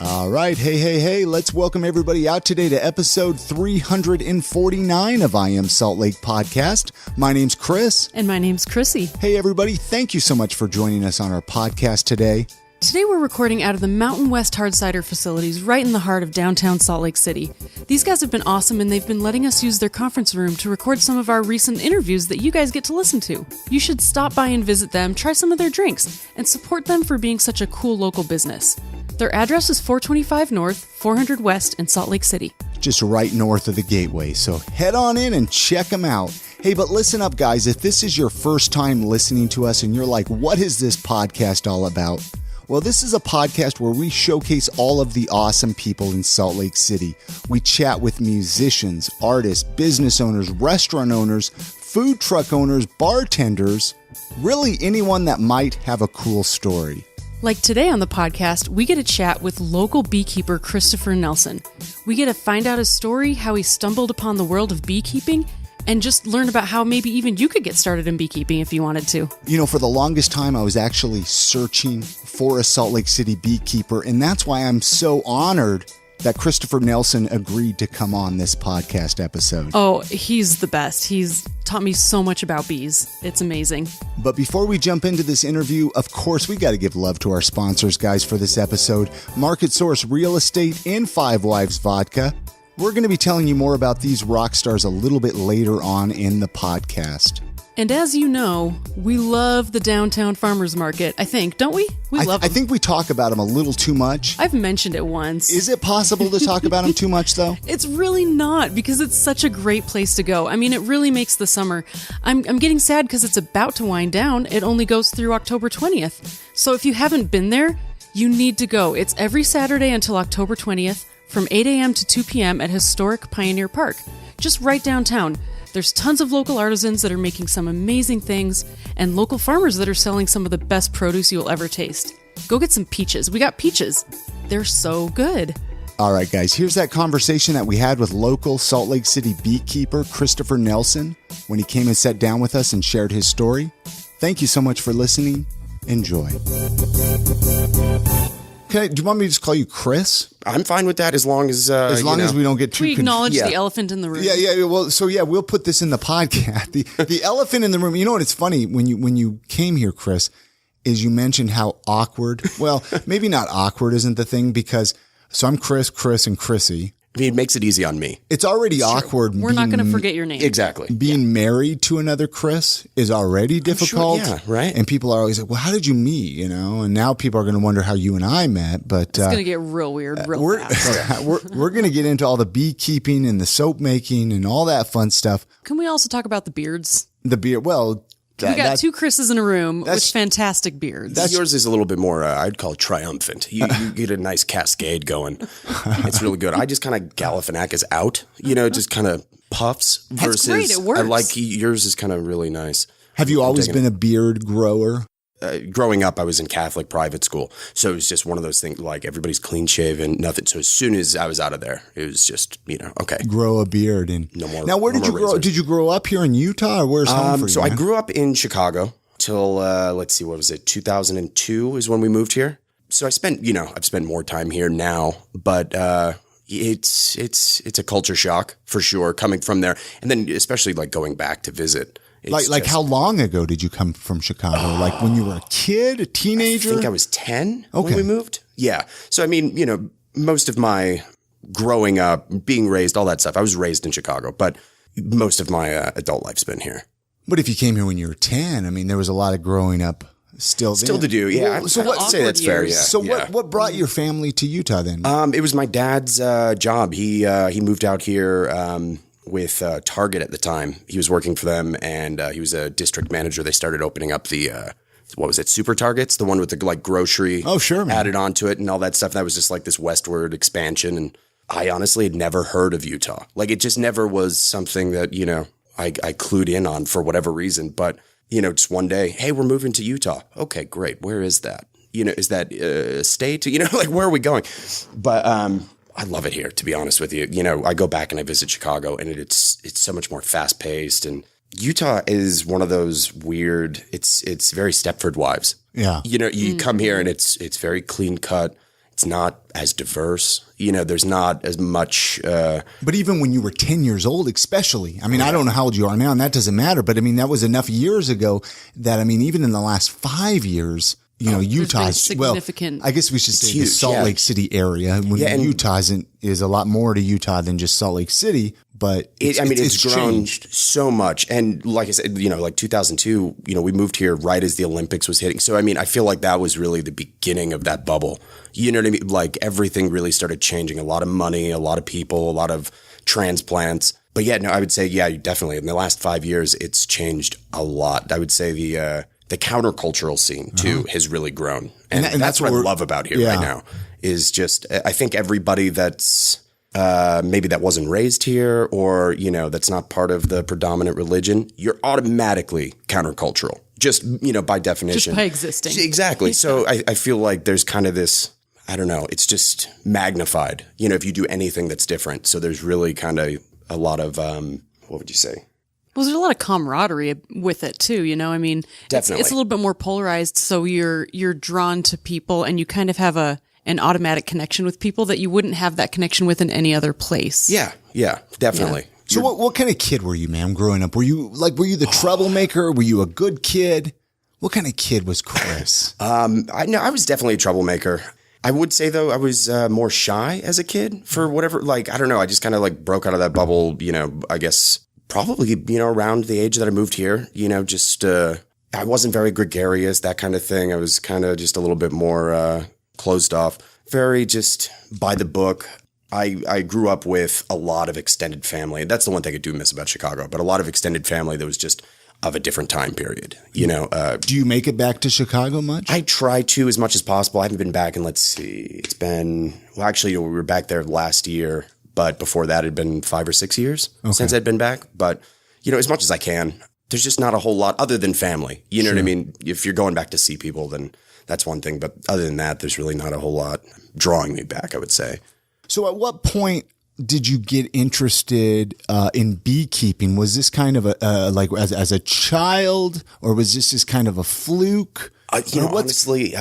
All right. Hey, let's welcome everybody out today to episode 349 of I Am Salt Lake podcast. My name's Chris. And my name's Chrissy. Hey, everybody. Thank you so much for joining us on our podcast today. Today we're recording out of the Mountain West Hard Cider facilities right in the heart of downtown Salt Lake City. These guys have been awesome and they've been letting us use their conference room to record some of our recent interviews that you guys get to listen to. You should stop by and visit them, try some of their drinks, and support them for being such a cool local business. Their address is 425 North, 400 West in Salt Lake City. Just right north of the gateway, so head on in and check them out. Hey, but listen up, guys. If this is your first time listening to us and you're like, what is this podcast all about? Well, this is a podcast where we showcase all of the awesome people in Salt Lake City. We chat with musicians, artists, business owners, restaurant owners, food truck owners, bartenders, really anyone that might have a cool story. Like today on the podcast, we get a chat with local beekeeper Christopher Nelson. We get to find out his story, how he stumbled upon the world of beekeeping, and just learn about how maybe even you could get started in beekeeping if you wanted to. You know, for the longest time, I was actually searching for a Salt Lake City beekeeper, and that's why I'm so honored that Christopher Nelson agreed to come on this podcast episode. Oh, he's the best. He's taught me so much about bees. It's amazing. But before we jump into this interview, of course, we got to give love to our sponsors, guys, for this episode. Market Source Real Estate and Five Wives Vodka. We're going to be telling you more about these rock stars a little bit later on in the podcast. And as you know, we love the downtown farmers market, I think, don't we? We love them. I think we talk about them a little too much. I've mentioned it once. Is it possible to talk about them too much, though? It's really not, because it's such a great place to go. I mean, it really makes the summer. I'm getting sad because it's about to wind down. It only goes through October 20th. So if you haven't been there, you need to go. It's every Saturday until October 20th from 8 a.m. to 2 p.m. at historic Pioneer Park, just right downtown. There's tons of local artisans that are making some amazing things and local farmers that are selling some of the best produce you'll ever taste. Go get some peaches. We got peaches. They're so good. All right, guys, here's that conversation that we had with local Salt Lake City beekeeper Christopher Nelson when he came and sat down with us and shared his story. Thank you so much for listening. Enjoy. Okay, do you want me to just call you Chris? I'm fine with that as long as as we don't get too. We acknowledge the elephant in the room. Yeah. Well, we'll put this in the podcast. The elephant in the room. You know what? It's funny when you came here, Chris, is you mentioned how awkward. Well, maybe not awkward isn't the thing because so I'm Chris, and Chrissy. I mean, it makes it easy on me. It's already awkward. We're not going to forget your name. Exactly. Being married to another Chris is already difficult. Sure, yeah, right. And people are always like, well, how did you meet? You know, and now people are going to wonder how you and I met. But it's going to get real weird real fast. We're going to get into all the beekeeping and the soap making and all that fun stuff. Can we also talk about the beards? The beard. Well, we got two Chris's in a room with fantastic beards. Yours is a little bit more, I'd call it triumphant. You get a nice cascade going. It's really good. I just kind of Galifianakis out, just kind of puffs. That's great. It works. I like yours is kind of really nice. Have you always been a beard grower? Growing up, I was in Catholic private school. So it was just one of those things like everybody's clean shaven, nothing. So as soon as I was out of there, it was just, okay. Grow a beard. And no more. Now, where did you grow up? Did you grow up here in Utah or where's home for you? So I grew up in Chicago till, 2002 is when we moved here. So I've spent more time here now, but it's a culture shock for sure coming from there. And then especially like going back to visit. Like how long ago did you come from Chicago? Like when you were a kid, a teenager? I think I was 10 when we moved. Yeah. So, I mean, most of my growing up, being raised, all that stuff, I was raised in Chicago, but most of my adult life's been here. But if you came here when you were 10, I mean, there was a lot of growing up still to do, yeah. Well, I'd say that's fair, yeah. So what brought your family to Utah then? It was my dad's job. He moved out here with Target at the time. He was working for them, and he was a district manager. They started opening up the Super Targets, the one with the like grocery added onto it and all that stuff. That was just like this westward expansion, and I honestly had never heard of Utah. Like it just never was something that I clued in on for whatever reason. But just one day, hey, we're moving to Utah. Okay, great. Where is that? Is that a state? Like where are we going? But I love it here, to be honest with you. I go back and I visit Chicago, and it's so much more fast paced, and Utah is one of those weird, it's very Stepford Wives. Yeah. You come here and it's very clean cut. It's not as diverse. There's not as much. But even when you were 10 years old, especially, I mean, I don't know how old you are now, and that doesn't matter. But I mean, that was enough years ago that, I mean, even in the last 5 years, Utah's significant. I guess we should say the huge, Salt Lake City area. When Utah is a lot more to Utah than just Salt Lake City. But it's grown changed so much. And like I said, like 2002, we moved here right as the Olympics was hitting. So, I mean, I feel like that was really the beginning of that bubble. You know what I mean? Like everything really started changing. A lot of money, a lot of people, a lot of transplants. But yeah, no, I would say, yeah, definitely. In the last 5 years, it's changed a lot. I would say the countercultural scene too has really grown. And that's what I love about here right now is just, I think everybody that's, maybe that wasn't raised here or, that's not part of the predominant religion, you're automatically countercultural, just, by definition. Just by existing. Exactly. So I feel like there's kind of this, I don't know, it's just magnified, if you do anything that's different. So there's really kind of a lot of, what would you say? Well, there's a lot of camaraderie with it too, I mean, definitely. It's a little bit more polarized. So you're drawn to people and you kind of have an automatic connection with people that you wouldn't have that connection with in any other place. Yeah, definitely. Yeah. So what kind of kid were you, man, growing up? Were you the troublemaker? Were you a good kid? What kind of kid was Chris? I was definitely a troublemaker. I would say though, I was more shy as a kid for whatever, like, I don't know. I just kind of like broke out of that bubble, I guess probably, around the age that I moved here, just, I wasn't very gregarious, that kind of thing. I was kind of just a little bit more, closed off, very just by the book. I grew up with a lot of extended family. That's the one thing I do miss about Chicago, but a lot of extended family that was just of a different time period, Do you make it back to Chicago much? I try to as much as possible. I haven't been back in, let's see, it's been, well, actually, we were back there last year, but before that, it had been 5 or 6 years since I'd been back. But, as much as I can, there's just not a whole lot other than family. You know what I mean? If you're going back to see people, then that's one thing. But other than that, there's really not a whole lot drawing me back, I would say. So at what point did you get interested in beekeeping? Was this kind of like as a child, or was this just kind of a fluke? Honestly,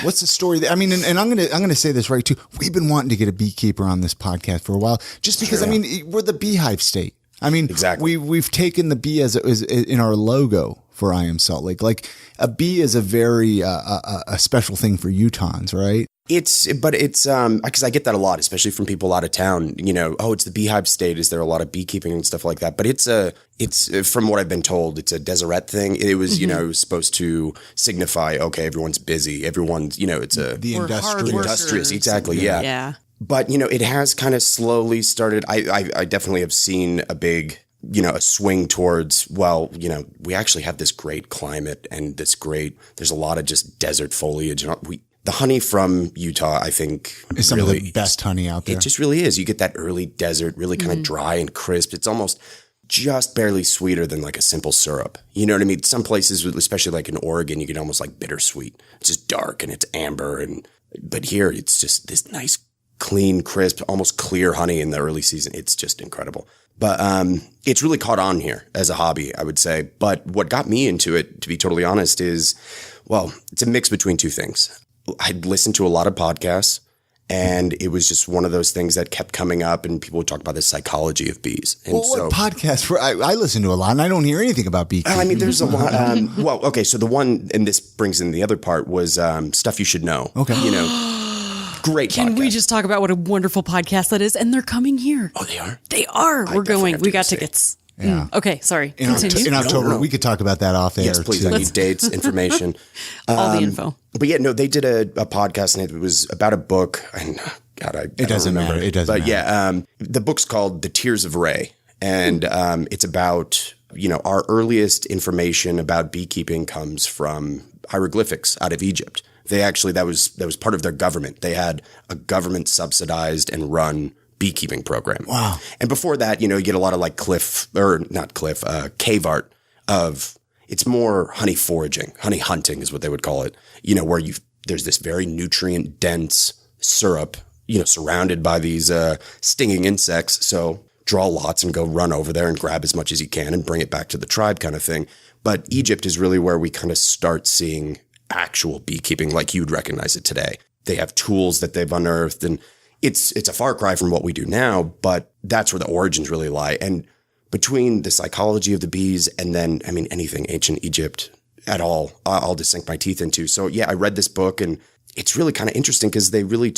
what's the story? I mean, and I'm gonna say this right too. We've been wanting to get a beekeeper on this podcast for a while, just because I mean we're the beehive state. I mean, exactly. We've taken the bee as in our logo for I Am Salt Lake. Like a bee is a very a special thing for Utahns, right? It's because I get that a lot, especially from people out of town, it's the beehive state. Is there a lot of beekeeping and stuff like that? But it's from what I've been told, it's a Deseret thing. It was, it was supposed to signify, okay, everyone's busy. Everyone's, it's the industrious. Exactly. Yeah. Yeah. But, it has kind of slowly started. I definitely have seen a big, a swing towards, we actually have this great climate and there's a lot of just desert foliage. The honey from Utah, I think, is some of the best honey out there. It just really is. You get that early desert, really kind of dry and crisp. It's almost just barely sweeter than like a simple syrup. You know what I mean? Some places, especially like in Oregon, you get almost like bittersweet. It's just dark and it's amber. But here it's just this nice, clean, crisp, almost clear honey in the early season. It's just incredible. But it's really caught on here as a hobby, I would say. But what got me into it, to be totally honest, is, it's a mix between two things. I'd listened to a lot of podcasts, and it was just one of those things that kept coming up, and people would talk about the psychology of bees. And what podcasts? I listen to a lot, and I don't hear anything about beekeeping. I mean, there's a lot. So the one, and this brings in the other part, was Stuff You Should Know. Okay. Great podcast. Can we just talk about what a wonderful podcast that is? And they're coming here. Oh, they are? They are. We're going. We got tickets. Yeah. Okay, sorry. In October, we could talk about that off air. Yes, please. I need dates, information. All the info. But yeah, no, they did a podcast, and it was about a book. And God, it doesn't matter. It doesn't matter. But yeah, the book's called The Tears of Re. And it's about, our earliest information about beekeeping comes from hieroglyphics out of Egypt. They actually, that was part of their government. They had a government subsidized and run beekeeping program. Wow. And before that, you get a lot of like cave art of, it's more honey foraging, honey hunting is what they would call it, where there's this very nutrient dense syrup, surrounded by these stinging insects. So draw lots and go run over there and grab as much as you can and bring it back to the tribe kind of thing. But Egypt is really where we kind of start seeing actual beekeeping like you'd recognize it today. They have tools that they've unearthed, and it's a far cry from what we do now, but that's where the origins really lie. And between the psychology of the bees and then, I mean, anything ancient Egypt at all, I'll just sink my teeth into. So yeah, I read this book, and it's really kind of interesting because they really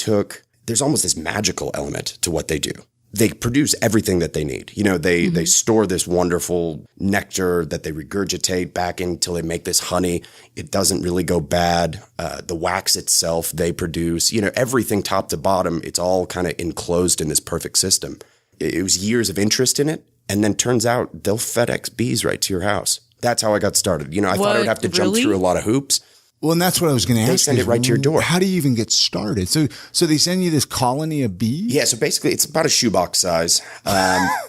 there's almost this magical element to what they do. They produce everything that they need. You know, they store this wonderful nectar that they regurgitate back until they make this honey. It doesn't really go bad. The wax itself they produce, you know, everything top to bottom, it's all kind of enclosed in this perfect system. It was years of interest in it. And then turns out they'll FedEx bees right to your house. That's how I got started. You know, I thought I'd have to jump through a lot of hoops. Well, and that's what I was going to ask. They send it right to your door. How do you even get started? So they send you this colony of bees? Yeah. So basically, it's about a shoebox size,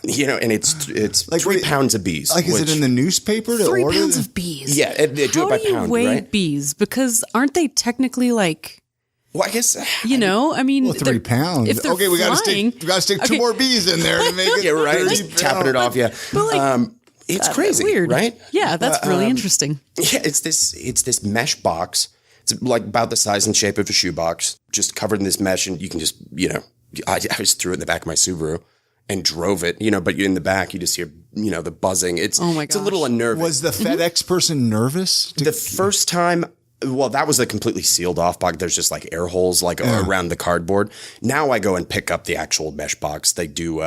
you know, and it's like 3 pounds of bees. Like, is it in the newspaper to 3 order? pounds of bees. Yeah. They do it by How do you pound, weigh right? bees? Because aren't they technically like, Well, I guess, you know, I mean, 3 pounds. If they're Okay, we got flying, to stick 2 more bees in there to make it. yeah, right. 30 Just tapping it off. Yeah. But like, It's crazy, weird, right? Yeah, that's really interesting. Yeah, it's this mesh box. It's like about the size and shape of a shoebox, just covered in this mesh, and you can just, you know, I just threw it in the back of my Subaru and drove it, you know, but in the back, you just hear, you know, the buzzing. It's a little unnerving. Was the FedEx person nervous? The first time, well, that was a completely sealed off box. There's just like air holes like around the cardboard. Now I go and pick up the actual mesh box. They do,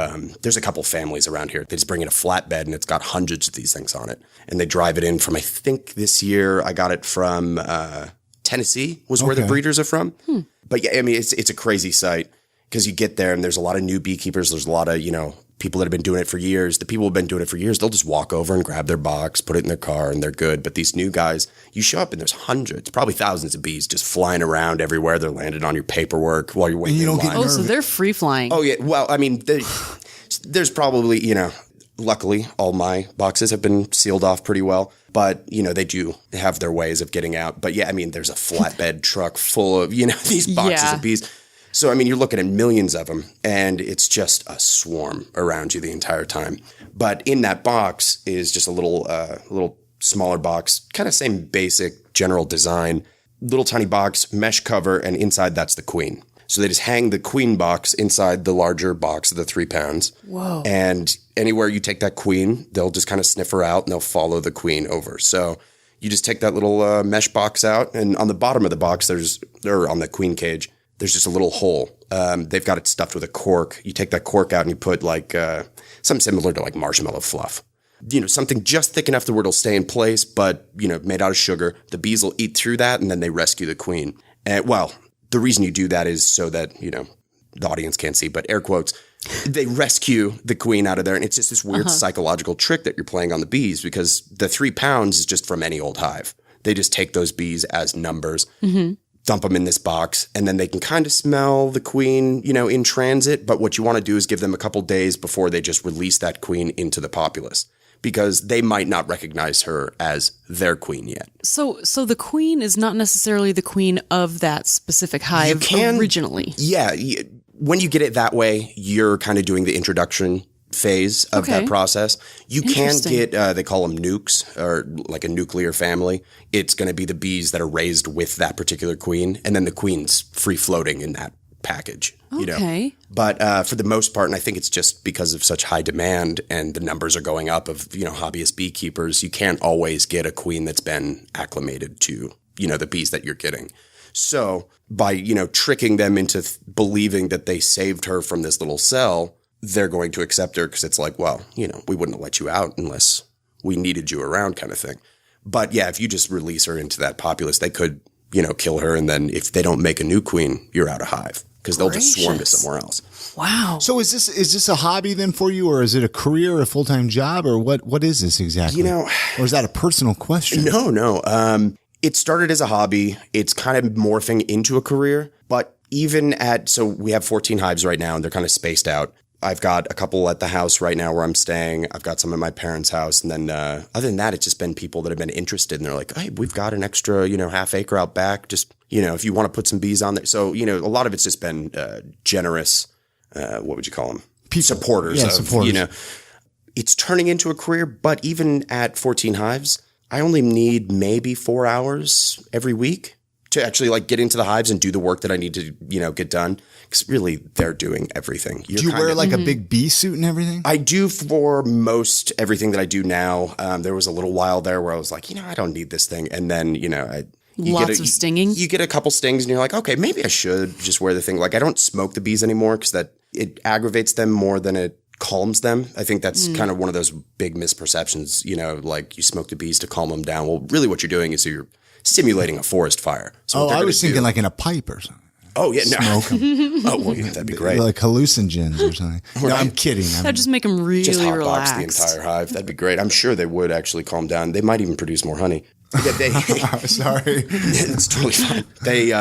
there's a couple families around here. They just bring in a flatbed, and it's got hundreds of these things on it. And they drive it in from, I think this year I got it from Tennessee was where the breeders are from. But yeah, I mean, it's a crazy sight because you get there and there's a lot of new beekeepers. There's a lot of, you know, people that have been doing it for years. The people who have been doing it for years, they'll just walk over and grab their box, put it in their car, and they're good. But these new guys, you show up and there's hundreds, probably thousands of bees just flying around everywhere. They're landing on your paperwork while you're waiting in line. Oh, so they're free flying. Oh, yeah. Well, I mean, there's probably, you know, luckily all my boxes have been sealed off pretty well. But, you know, they do have their ways of getting out. But yeah, I mean, there's a flatbed truck full of, you know, these boxes of bees. So, I mean, you're looking at millions of them, and it's just a swarm around you the entire time. But in that box is just a little smaller box, kind of same basic general design, little tiny box, mesh cover, and inside that's the queen. So they just hang the queen box inside the larger box of the 3 pounds. Whoa. And anywhere you take that queen, they'll just kind of sniff her out and they'll follow the queen over. So you just take that little mesh box out, and on the bottom of the box, or on the queen cage, there's just a little hole. They've got it stuffed with a cork. You take that cork out and you put like something similar to like marshmallow fluff. You know, something just thick enough to where it'll stay in place, but, you know, made out of sugar. The bees will eat through that, and then they rescue the queen. And, well, the reason you do that is so that, you know, the audience can't see, but air quotes, they rescue the queen out of there. And it's just this weird psychological trick that you're playing on the bees, because the 3 pounds is just from any old hive. They just take those bees as numbers, dump them in this box, and then they can kind of smell the queen, you know, in transit. But what you want to do is give them a couple days before they just release that queen into the populace, because they might not recognize her as their queen yet. So the queen is not necessarily the queen of that specific hive originally. Yeah. When you get it that way, you're kind of doing the introduction phase of that process. You can get, they call them nukes, or like a nuclear family. It's going to be the bees that are raised with that particular queen, and then the queen's free floating in that package. You know? But for the most part, and I think it's just because of such high demand and the numbers are going up of, you know, hobbyist beekeepers, you can't always get a queen that's been acclimated to, you know, the bees that you're getting. So by, you know, tricking them into believing that they saved her from this little cell, they're going to accept her because it's like, well, you know, we wouldn't have let you out unless we needed you around, kind of thing. But yeah, if you just release her into that populace, they could, you know, kill her. And then if they don't make a new queen, you're out of hive, because they'll just swarm to somewhere else. Wow. So is this a hobby then for you, or is it a career, a full-time job, or what is this exactly? You know, or is that a personal question? No. It started as a hobby. It's kind of morphing into a career. But even so we have 14 hives right now, and they're kind of spaced out. I've got a couple at the house right now where I'm staying. I've got some at my parents' house. And then other than that, it's just been people that have been interested. And they're like, hey, we've got an extra, you know, half acre out back. Just, you know, if you want to put some bees on there. So, you know, a lot of it's just been generous. What would you call them? supporters of, you know, it's turning into a career. But even at 14 hives, I only need maybe 4 hours every week to actually like get into the hives and do the work that I need to, you know, get done. Because really, they're doing everything. Do you wear like a big bee suit and everything? I do for most everything that I do now. There was a little while there where I was like, you know, I don't need this thing. And then, you know, lots of stinging. You get a couple stings and you're like, okay, maybe I should just wear the thing. Like I don't smoke the bees anymore because that it aggravates them more than it calms them. I think that's kind of one of those big misperceptions, you know, like you smoke the bees to calm them down. Well, really what you're doing is you're simulating a forest fire. So I was thinking like in a pipe or something. Oh, yeah. No. Smoke them. Oh, well, yeah, that'd be great. Like hallucinogens or something. No, I'm kidding. That'd just make them really just hotbox relaxed. the entire hive. That'd be great. I'm sure they would actually calm down. They might even produce more honey. Sorry. It's totally fine. They,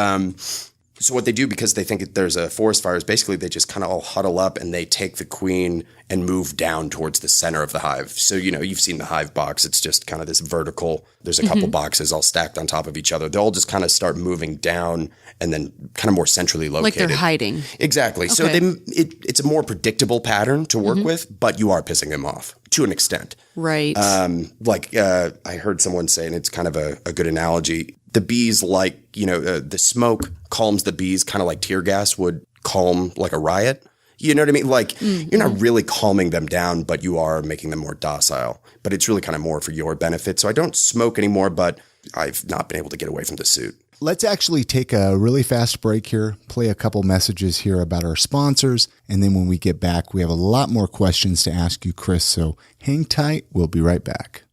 so what they do, because they think there's a forest fire, is basically they just kind of all huddle up and they take the queen and move down towards the center of the hive. So, you know, you've seen the hive box. It's just kind of this vertical. There's a couple boxes all stacked on top of each other. They all just kind of start moving down and then kind of more centrally located. Like they're hiding. Exactly. Okay. So it's a more predictable pattern to work with, but you are pissing them off to an extent. Right. I heard someone say, and it's kind of a good analogy, the bees like, you know, the smoke calms the bees kind of like tear gas would calm like a riot. You know what I mean? Like you're not really calming them down, but you are making them more docile. But it's really kind of more for your benefit. So I don't smoke anymore, but I've not been able to get away from the suit. Let's actually take a really fast break here, play a couple messages here about our sponsors, and then when we get back, we have a lot more questions to ask you, Chris. So hang tight. We'll be right back.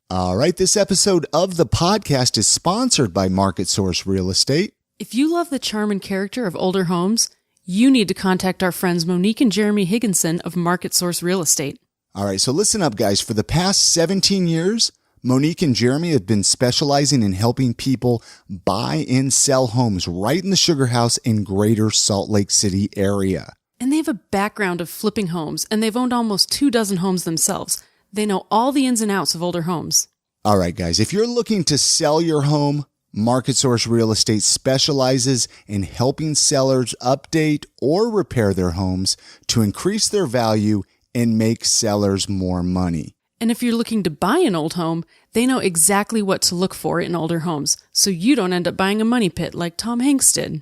All right, this episode of the podcast is sponsored by Market Source Real Estate. If you love the charm and character of older homes, you need to contact our friends Monique and Jeremy Higginson of Market Source Real Estate. All right, so listen up, guys. For the past 17 years, Monique and Jeremy have been specializing in helping people buy and sell homes right in the Sugar House in Greater Salt Lake City area. And they have a background of flipping homes, and they've owned almost 24 homes themselves. They know all the ins and outs of older homes. All right, guys, if you're looking to sell your home, Market Source Real Estate specializes in helping sellers update or repair their homes to increase their value and make sellers more money. And if you're looking to buy an old home, they know exactly what to look for in older homes, so you don't end up buying a money pit like Tom Hanks did.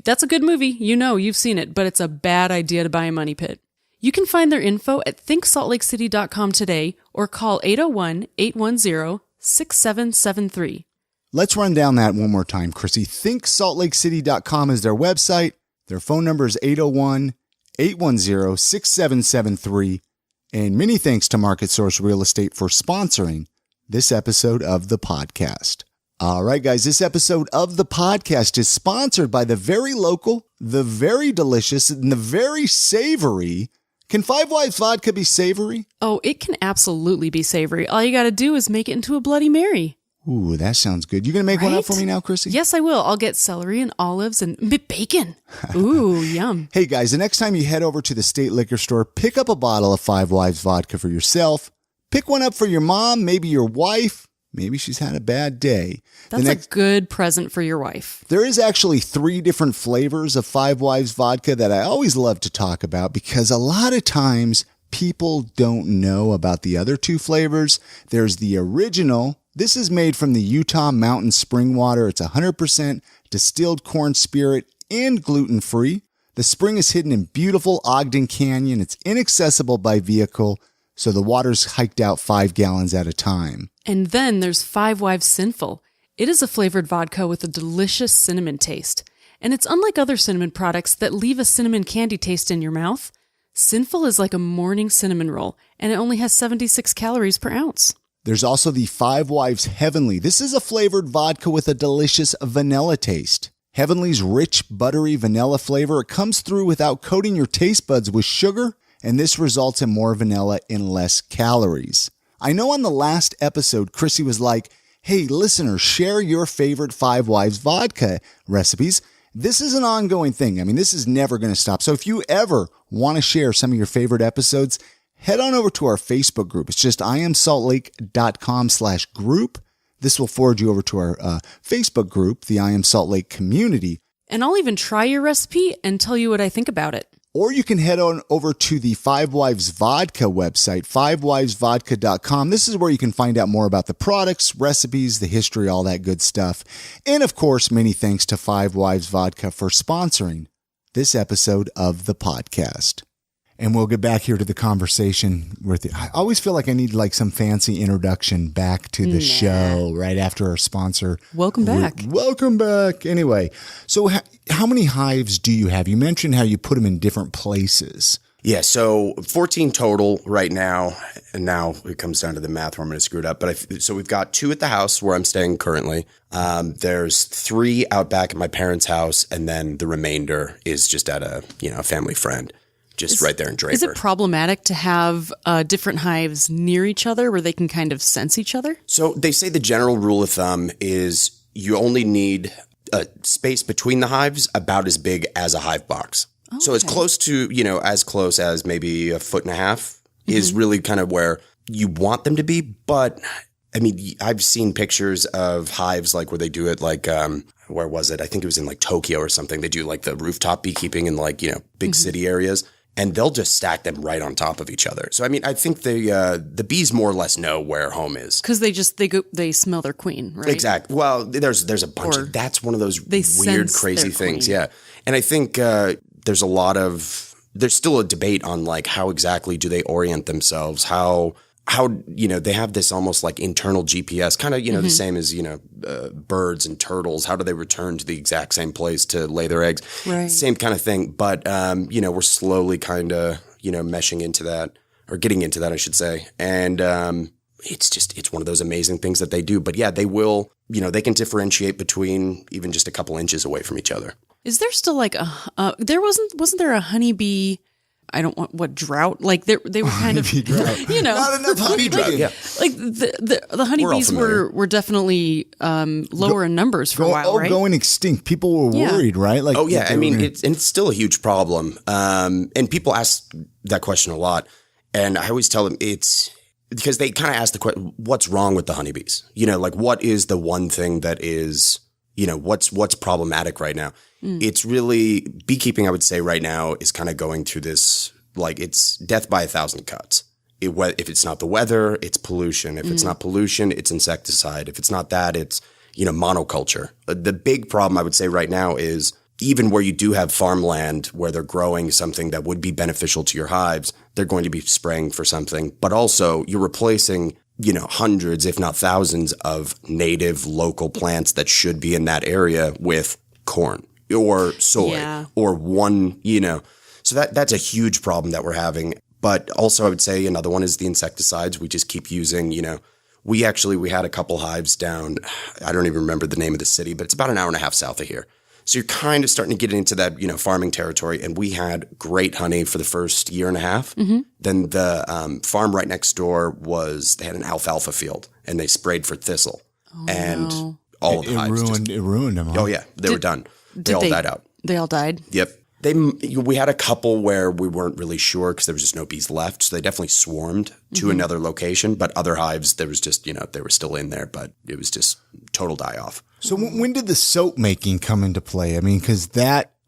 That's a good movie. You know, you've seen it, but it's a bad idea to buy a money pit. You can find their info at thinksaltlakecity.com today or call 801-810-6773. Let's run down that one more time, Chrissy. thinksaltlakecity.com is their website. Their phone number is 801-810-6773. And many thanks to Market Source Real Estate for sponsoring this episode of the podcast. All right, guys, this episode of the podcast is sponsored by the very local, the very delicious, and the very savory. Can Five Wives vodka be savory? Oh, it can absolutely be savory. All you got to do is make it into a Bloody Mary. Ooh, that sounds good. You going to make one up for me now, Chrissy? Yes, I will. I'll get celery and olives and bacon. Ooh, yum. Hey, guys, the next time you head over to the state liquor store, pick up a bottle of Five Wives vodka for yourself. Pick one up for your mom, maybe your wife. Maybe she's had a bad day. That's a good present for your wife. There is actually 3 different flavors of Five Wives vodka that I always love to talk about because a lot of times people don't know about the other 2 flavors. There's the original. This is made from the Utah Mountain Spring Water. It's 100% distilled corn spirit and gluten-free. The spring is hidden in beautiful Ogden Canyon. It's inaccessible by vehicle, so the water's hiked out 5 gallons at a time. And then there's Five Wives Sinful. It is a flavored vodka with a delicious cinnamon taste. And it's unlike other cinnamon products that leave a cinnamon candy taste in your mouth. Sinful is like a morning cinnamon roll, and it only has 76 calories per ounce. There's also the Five Wives Heavenly. This is a flavored vodka with a delicious vanilla taste. Heavenly's rich, buttery vanilla flavor, it comes through without coating your taste buds with sugar, and this results in more vanilla and less calories. I know on the last episode, Chrissy was like, hey, listeners, share your favorite Five Wives vodka recipes. This is an ongoing thing. I mean, this is never going to stop. So if you ever want to share some of your favorite episodes, head on over to our Facebook group. It's just iamsaltlake.com/group. This will forward you over to our Facebook group, the I Am Salt Lake community. And I'll even try your recipe and tell you what I think about it. Or you can head on over to the Five Wives Vodka website, fivewivesvodka.com. This is where you can find out more about the products, recipes, the history, all that good stuff. And of course, many thanks to Five Wives Vodka for sponsoring this episode of the podcast. And we'll get back here to the conversation with you. I always feel like I need like some fancy introduction back to the show right after our sponsor. Welcome back. Welcome back. Anyway, so how many hives do you have? You mentioned how you put them in different places. Yeah, so 14 total right now. And now it comes down to the math where I'm going to screw it up. But so we've got 2 at the house where I'm staying currently. There's 3 out back at my parents' house. And then the remainder is just at a family friend. Just right there in Draper. Is it problematic to have different hives near each other where they can kind of sense each other? So they say the general rule of thumb is you only need a space between the hives about as big as a hive box. Okay. So as close to, as close as maybe a 1.5 feet is really kind of where you want them to be. But I mean, I've seen pictures of hives like where they do it like, where was it? I think it was in like Tokyo or something. They do like the rooftop beekeeping in like, big city areas. And they'll just stack them right on top of each other. So I mean, I think the bees more or less know where home is because they smell their queen, right? Exactly. Well, there's a bunch of that's one of those weird, crazy things. Yeah, and I think there's still a debate on like how exactly do they orient themselves, how they have this almost like internal GPS, kind of the same as birds and turtles. How do they return to the exact same place to lay their eggs? Right. Same kind of thing. But we're slowly kind of meshing into that, or getting into that, I should say. And it's one of those amazing things that they do. But yeah, they will. They can differentiate between even just a couple inches away from each other. Is there still like wasn't there a honeybee? I don't want what drought, like they were kind of, not enough honey drought. Yeah. Like the honeybees were definitely lower in numbers for a while, right? Going extinct. People were worried, right? Like, I mean, it's still a huge problem. And people ask that question a lot, and I always tell them it's because they kind of ask the question, what's wrong with the honeybees? Like what is the one thing that is, what's problematic right now? It's really beekeeping, I would say right now is kind of going through this, like it's death by 1,000 cuts. If it's not the weather, it's pollution. If it's not pollution, it's insecticide. If it's not that, it's, monoculture. The big problem I would say right now is even where you do have farmland where they're growing something that would be beneficial to your hives, they're going to be spraying for something, but also you're replacing hundreds, if not thousands of native local plants that should be in that area with corn or soy or one, so that's a huge problem that we're having. But also I would say another one is the insecticides. We just keep using, we had a couple hives down. I don't even remember the name of the city, but it's about an hour and a half south of here. So you're kind of starting to get into that, farming territory. And we had great honey for the first year and a half. Mm-hmm. Then the farm right next door they had an alfalfa field and they sprayed for thistle. All of the hives. It ruined them. Huh? Oh, yeah. They were done. They all died out. They all died? Yep. We had a couple where we weren't really sure because there was just no bees left. So they definitely swarmed to another location. But other hives, there was just, they were still in there, but it was just total die off. So when did the soap making come into play? I mean, because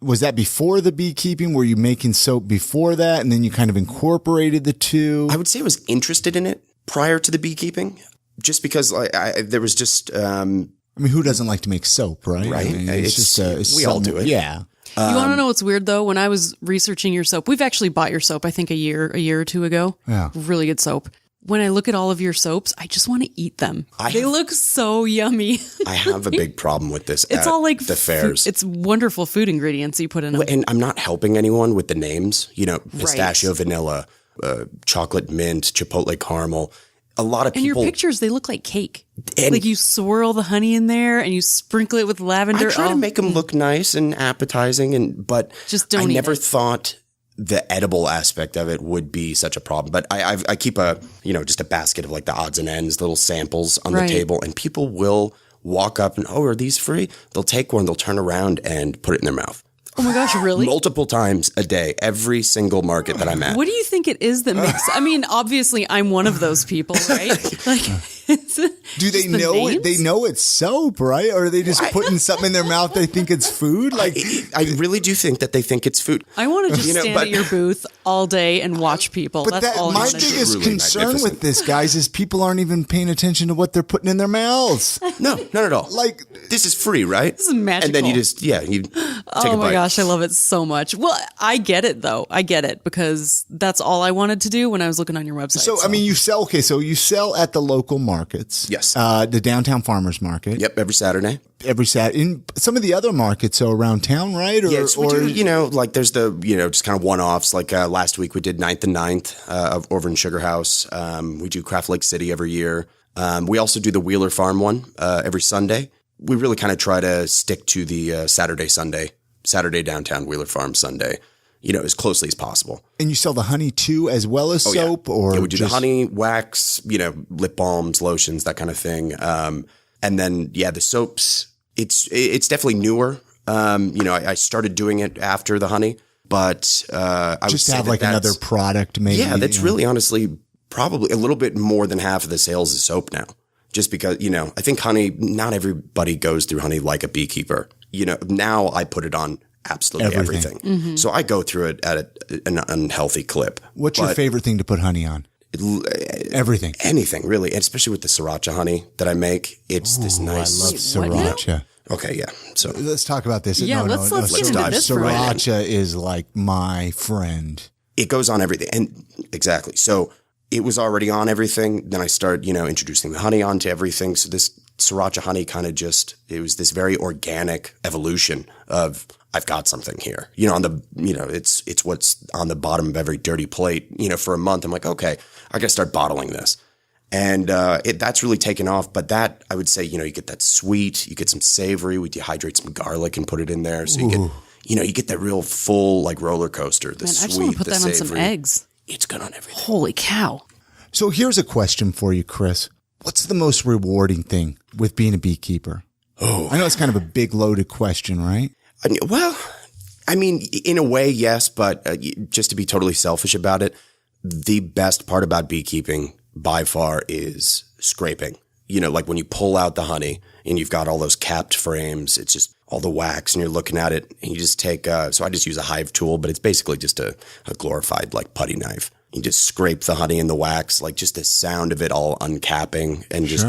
was that before the beekeeping? Were you making soap before that? And then you kind of incorporated the two? I would say I was interested in it prior to the beekeeping just because there was just... I mean, who doesn't like to make soap, right? Right. I mean, it's we all do it. Yeah. You want to know what's weird, though? When I was researching your soap, we've actually bought your soap, I think, a year or two ago. Yeah. Really good soap. When I look at all of your soaps, I just want to eat them. They look so yummy. I have a big problem with this. It's all like the fairs. It's wonderful food ingredients you put in them. And I'm not helping anyone with the names. Pistachio, vanilla, chocolate mint, chipotle caramel. A lot of people. And your pictures, they look like cake. Like you swirl the honey in there and you sprinkle it with lavender. I try to make them look nice and appetizing, but just don't I never thought the edible aspect of it would be such a problem. But I keep just a basket of like the odds and ends, little samples on the table, and people will walk up and, are these free? They'll take one, they'll turn around and put it in their mouth. Oh my gosh, really? Multiple times a day, every single market that I'm at. What do you think it is that makes... I mean, obviously, I'm one of those people, right? Do they know it? They know it's soap, right? Or are they just putting something in their mouth they think it's food? Like, I really do think that they think it's food. I want to just stand at your booth all day and watch people. But That's all I my want to do. biggest concern with this, guys, is people aren't even paying attention to what they're putting in their mouths. No, not at all. Like, this is free, right? This is magical. And then you just, you take a bite. Oh my gosh, I love it so much. Well, I get it though. I get it because that's all I wanted to do when I was looking on your website. So, I mean, you sell at the local markets. Yes. The downtown farmers market. Yep, every Saturday. In some of the other markets around town, right? Or, Yes, we do, like there's the, just kind of one-offs. Like last week we did 9th and 9th over in Sugar House. We do Craft Lake City every year. We also do the Wheeler Farm one every Sunday. We really kind of try to stick to the Saturday downtown Wheeler Farm Sunday, as closely as possible. And you sell the honey too, as well as soap? Yeah. Or we do the honey, wax, lip balms, lotions, that kind of thing. And then, the soaps, it's definitely newer. I started doing it after the honey, but I would just say have like another product maybe. Yeah, that's really honestly probably a little bit more than half of the sales is soap now. Just because, I think honey, not everybody goes through honey like a beekeeper. Now I put it on absolutely everything. Mm-hmm. So I go through it at an unhealthy clip. What's your favorite thing to put honey on? Everything. Anything, really. And especially with the sriracha honey that I make. It's this nice. I love sriracha. Okay, yeah. So let's talk about this. Yeah, let's get into this. Sriracha is like my friend. It goes on everything. And exactly. So it was already on everything. Then I started, introducing the honey onto everything. So this sriracha honey kind of it was this very organic evolution of I've got something here, it's what's on the bottom of every dirty plate, for a month. I'm like, okay, I got to start bottling this. And that's really taken off. But that, I would say, you get that sweet, you get some savory, we dehydrate some garlic and put it in there. So you get that real full like roller coaster, the sweet, I just want to put that savory. on some eggs. It's good on everything. Holy cow. So here's a question for you, Chris. What's the most rewarding thing with being a beekeeper? Oh, I know it's kind of a big loaded question, right? Well, I mean, in a way, yes, but just to be totally selfish about it, the best part about beekeeping by far is scraping. Like when you pull out the honey and you've got all those capped frames, it's just all the wax and you're looking at it and you just take, so I just use a hive tool, but it's basically just a glorified like putty knife. You just scrape the honey and the wax, like just the sound of it all uncapping and just,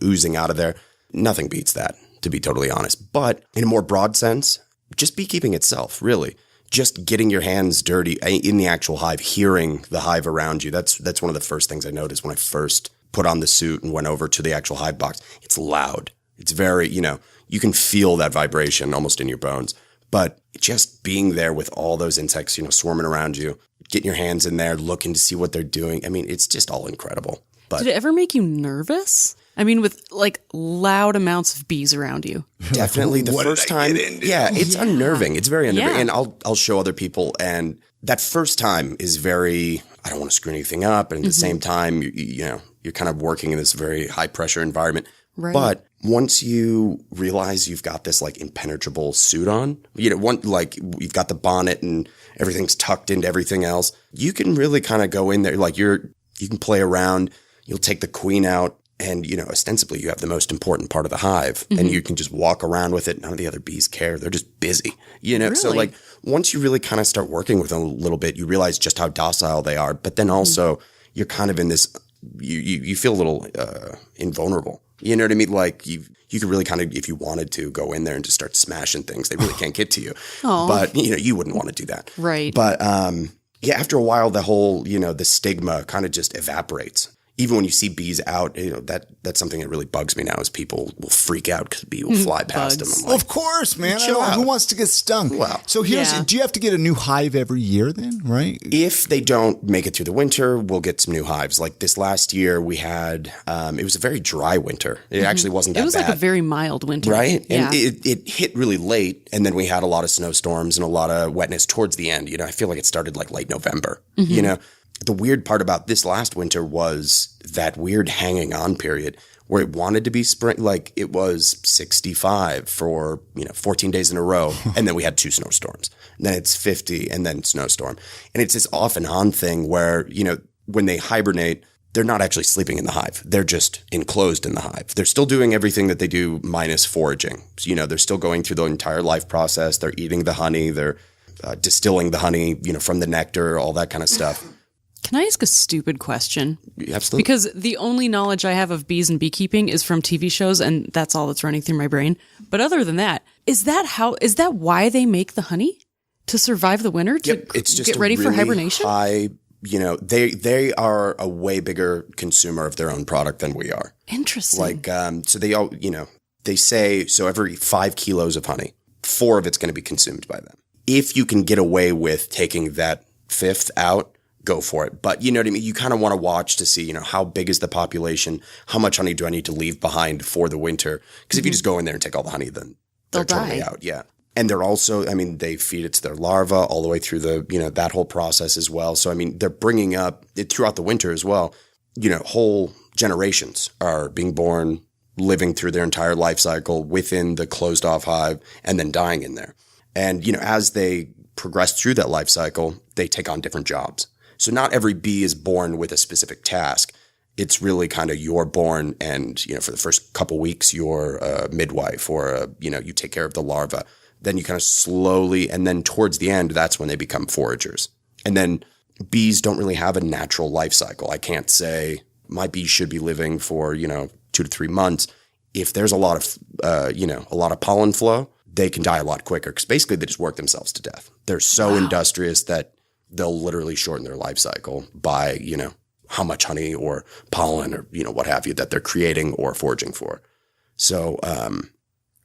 oozing out of there. Nothing beats that, to be totally honest. But in a more broad sense, just beekeeping itself, really. Just getting your hands dirty in the actual hive, hearing the hive around you. That's one of the first things I noticed when I first put on the suit and went over to the actual hive box. It's loud. It's very, you can feel that vibration almost in your bones. But just being there with all those insects, swarming around you, getting your hands in there, looking to see what they're doing. I mean, it's just all incredible. But did it ever make you nervous? I mean, with like loud amounts of bees around you. Definitely the first time. Yeah, it's unnerving. It's very unnerving. Yeah. And I'll show other people. And that first time is very, I don't want to screw anything up. And at the same time, you're kind of working in this very high pressure environment. Right. But once you realize you've got this like impenetrable suit on, you've got the bonnet and everything's tucked into everything else, you can really kind of go in there. Like you can play around. You'll take the queen out. And, ostensibly you have the most important part of the hive and you can just walk around with it. None of the other bees care. They're just busy, Really? So like once you really kind of start working with them a little bit, you realize just how docile they are. But then also you're kind of in this, you feel a little invulnerable. You know what I mean? Like you could really kind of, if you wanted to, go in there and just start smashing things. They really can't get to you. But, you wouldn't want to do that. Right. But after a while, the whole, the stigma kind of just evaporates. Even when you see bees out, that's something that really bugs me now is people will freak out because a bee will fly past them. I'm like, Of course, man. chill out. Who wants to get stung? Wow. So do you have to get a new hive every year then, right? If they don't make it through the winter, we'll get some new hives. Like this last year we had, it was a very dry winter. It actually wasn't that bad. It was like a very mild winter. Right? Yeah. And it hit really late, and then we had a lot of snowstorms and a lot of wetness towards the end. I feel like it started like late November, The weird part about this last winter was that weird hanging on period where it wanted to be spring. Like it was 65 for, 14 days in a row. And then we had 2 snowstorms. And then it's 50 and then snowstorm. And it's this off and on thing where, when they hibernate, they're not actually sleeping in the hive. They're just enclosed in the hive. They're still doing everything that they do minus foraging. So, they're still going through the entire life process. They're eating the honey. They're distilling the honey, from the nectar, all that kind of stuff. Can I ask a stupid question? Absolutely. Because the only knowledge I have of bees and beekeeping is from TV shows, and that's all that's running through my brain. But other than that, is that why they make the honey? To survive the winter? To it's just get ready really for hibernation? They are a way bigger consumer of their own product than we are. Interesting. So they all, they say, so every 5 kilos of honey, 4 of it's going to be consumed by them. If you can get away with taking that 5th out, go for it. But you know what I mean? You kind of want to watch to see, how big is the population? How much honey do I need to leave behind for the winter? Because if you just go in there and take all the honey, then they're totally out. Yeah. And they're also, they feed it to their larvae all the way through that whole process as well. So, they're bringing up it throughout the winter as well. Whole generations are being born, living through their entire life cycle within the closed off hive and then dying in there. And, as they progress through that life cycle, they take on different jobs. So not every bee is born with a specific task. It's really kind of you're born and, for the first couple weeks, you're a midwife or, you take care of the larva. Then you kind of slowly, and then towards the end, that's when they become foragers. And then bees don't really have a natural life cycle. I can't say my bees should be living for, 2 to 3 months. If there's a lot of pollen flow, they can die a lot quicker because basically they just work themselves to death. They're so industrious that they'll literally shorten their life cycle by, how much honey or pollen or, what have you that they're creating or foraging for. So,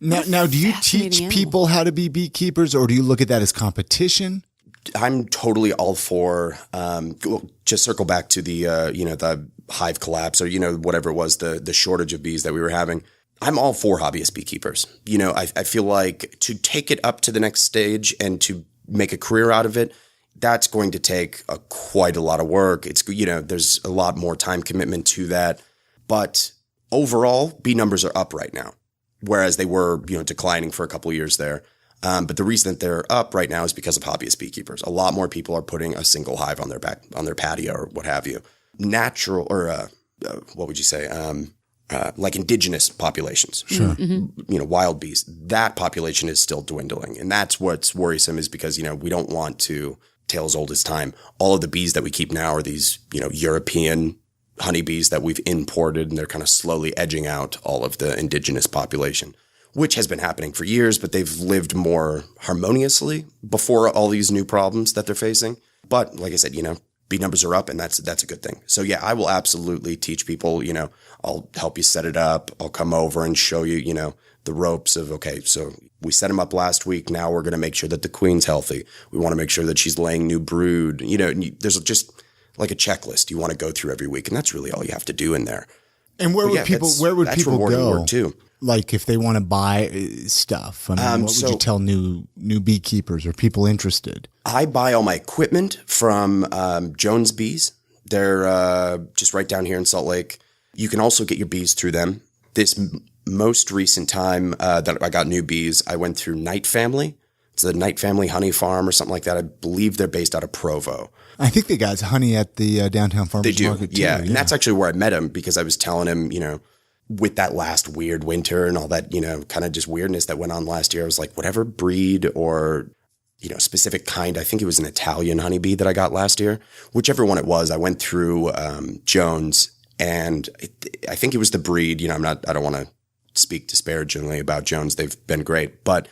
Now, do you teach people how to be beekeepers, or do you look at that as competition? I'm totally all for, just circle back to the, the hive collapse or, whatever it was, the shortage of bees that we were having. I'm all for hobbyist beekeepers. I feel like to take it up to the next stage and to make a career out of it, that's going to take quite a lot of work. It's, there's a lot more time commitment to that. But overall, bee numbers are up right now, whereas they were, declining for a couple of years there. But the reason that they're up right now is because of hobbyist beekeepers. A lot more people are putting a single hive on their patio or what have you. Natural or what would you say? Like indigenous populations, sure. Wild bees. That population is still dwindling, and that's what's worrisome. Is because we don't want to tale as old as time. All of the bees that we keep now are these European honeybees that we've imported, and they're kind of slowly edging out all of the indigenous population, which has been happening for years, but they've lived more harmoniously before all these new problems that they're facing. But like I said, bee numbers are up, and that's a good thing. So yeah, I will absolutely teach people, I'll help you set it up. I'll come over and show you, the ropes of, okay, so we set them up last week. Now we're going to make sure that the queen's healthy. We want to make sure that she's laying new brood. There's just like a checklist you want to go through every week. And that's really all you have to do in there. And where would people go? Work too. Like if they want to buy stuff, what would you tell new beekeepers or people interested? I buy all my equipment from Jones Bees. They're just right down here in Salt Lake. You can also get your bees through them. This most recent time that I got new bees, I went through Night Family. It's the Night Family Honey Farm or something like that. I believe they're based out of Provo. I think they got honey at the downtown farmers market too. Yeah, and that's actually where I met him because I was telling him, with that last weird winter and all that, kind of just weirdness that went on last year, I was like, whatever breed or, specific kind, I think it was an Italian honeybee that I got last year, whichever one it was, I went through Jones, and I think it was the breed. I don't want to speak disparagingly about Jones. They've been great, but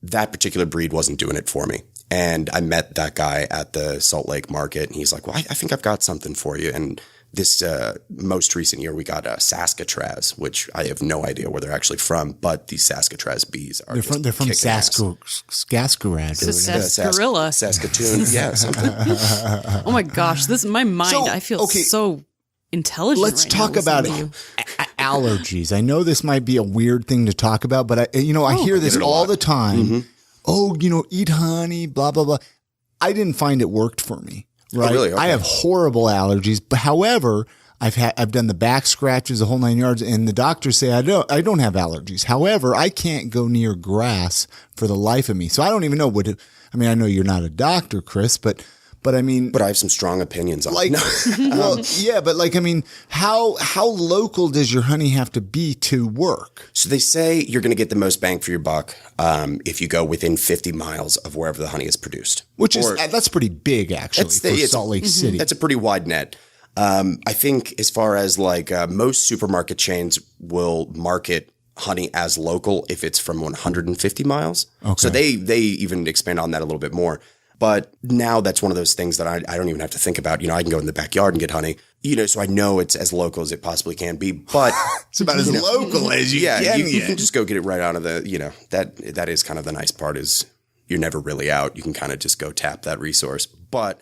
that particular breed wasn't doing it for me. And I met that guy at the Salt Lake market, and he's like, well, I think I've got something for you. And this most recent year, we got Saskatraz, which I have no idea where they're actually from, but these Saskatraz bees are they're from Saskatchewan. Sarsaparilla. Saskatoon, yeah, something. Oh my gosh, my mind, I feel so intelligent. Let's talk about allergies. I know this might be a weird thing to talk about, but I hear this all the time. Mm-hmm. Oh, eat honey, blah, blah, blah. I didn't find it worked for me. Right. Oh, really? Okay. I have horrible allergies, but however, I've done the back scratches, the whole 9 yards, and the doctors say I don't have allergies. However, I can't go near grass for the life of me. So I don't even know I know you're not a doctor, Chris, but But I mean, But I have some strong opinions on like, it. well, yeah, but like, I mean, how local does your honey have to be to work? So they say you're going to get the most bang for your buck if you go within 50 miles of wherever the honey is produced. Which is, that's pretty big, actually, for Salt Lake City. That's a pretty wide net. I think as far as like most supermarket chains will market honey as local if it's from 150 miles. Okay. So they even expand on that a little bit more. But now that's one of those things that I don't even have to think about. I can go in the backyard and get honey, so I know it's as local as it possibly can be. But it's about as local as you can. You can just go get it right out of the, that is kind of the nice part is you're never really out. You can kind of just go tap that resource. But,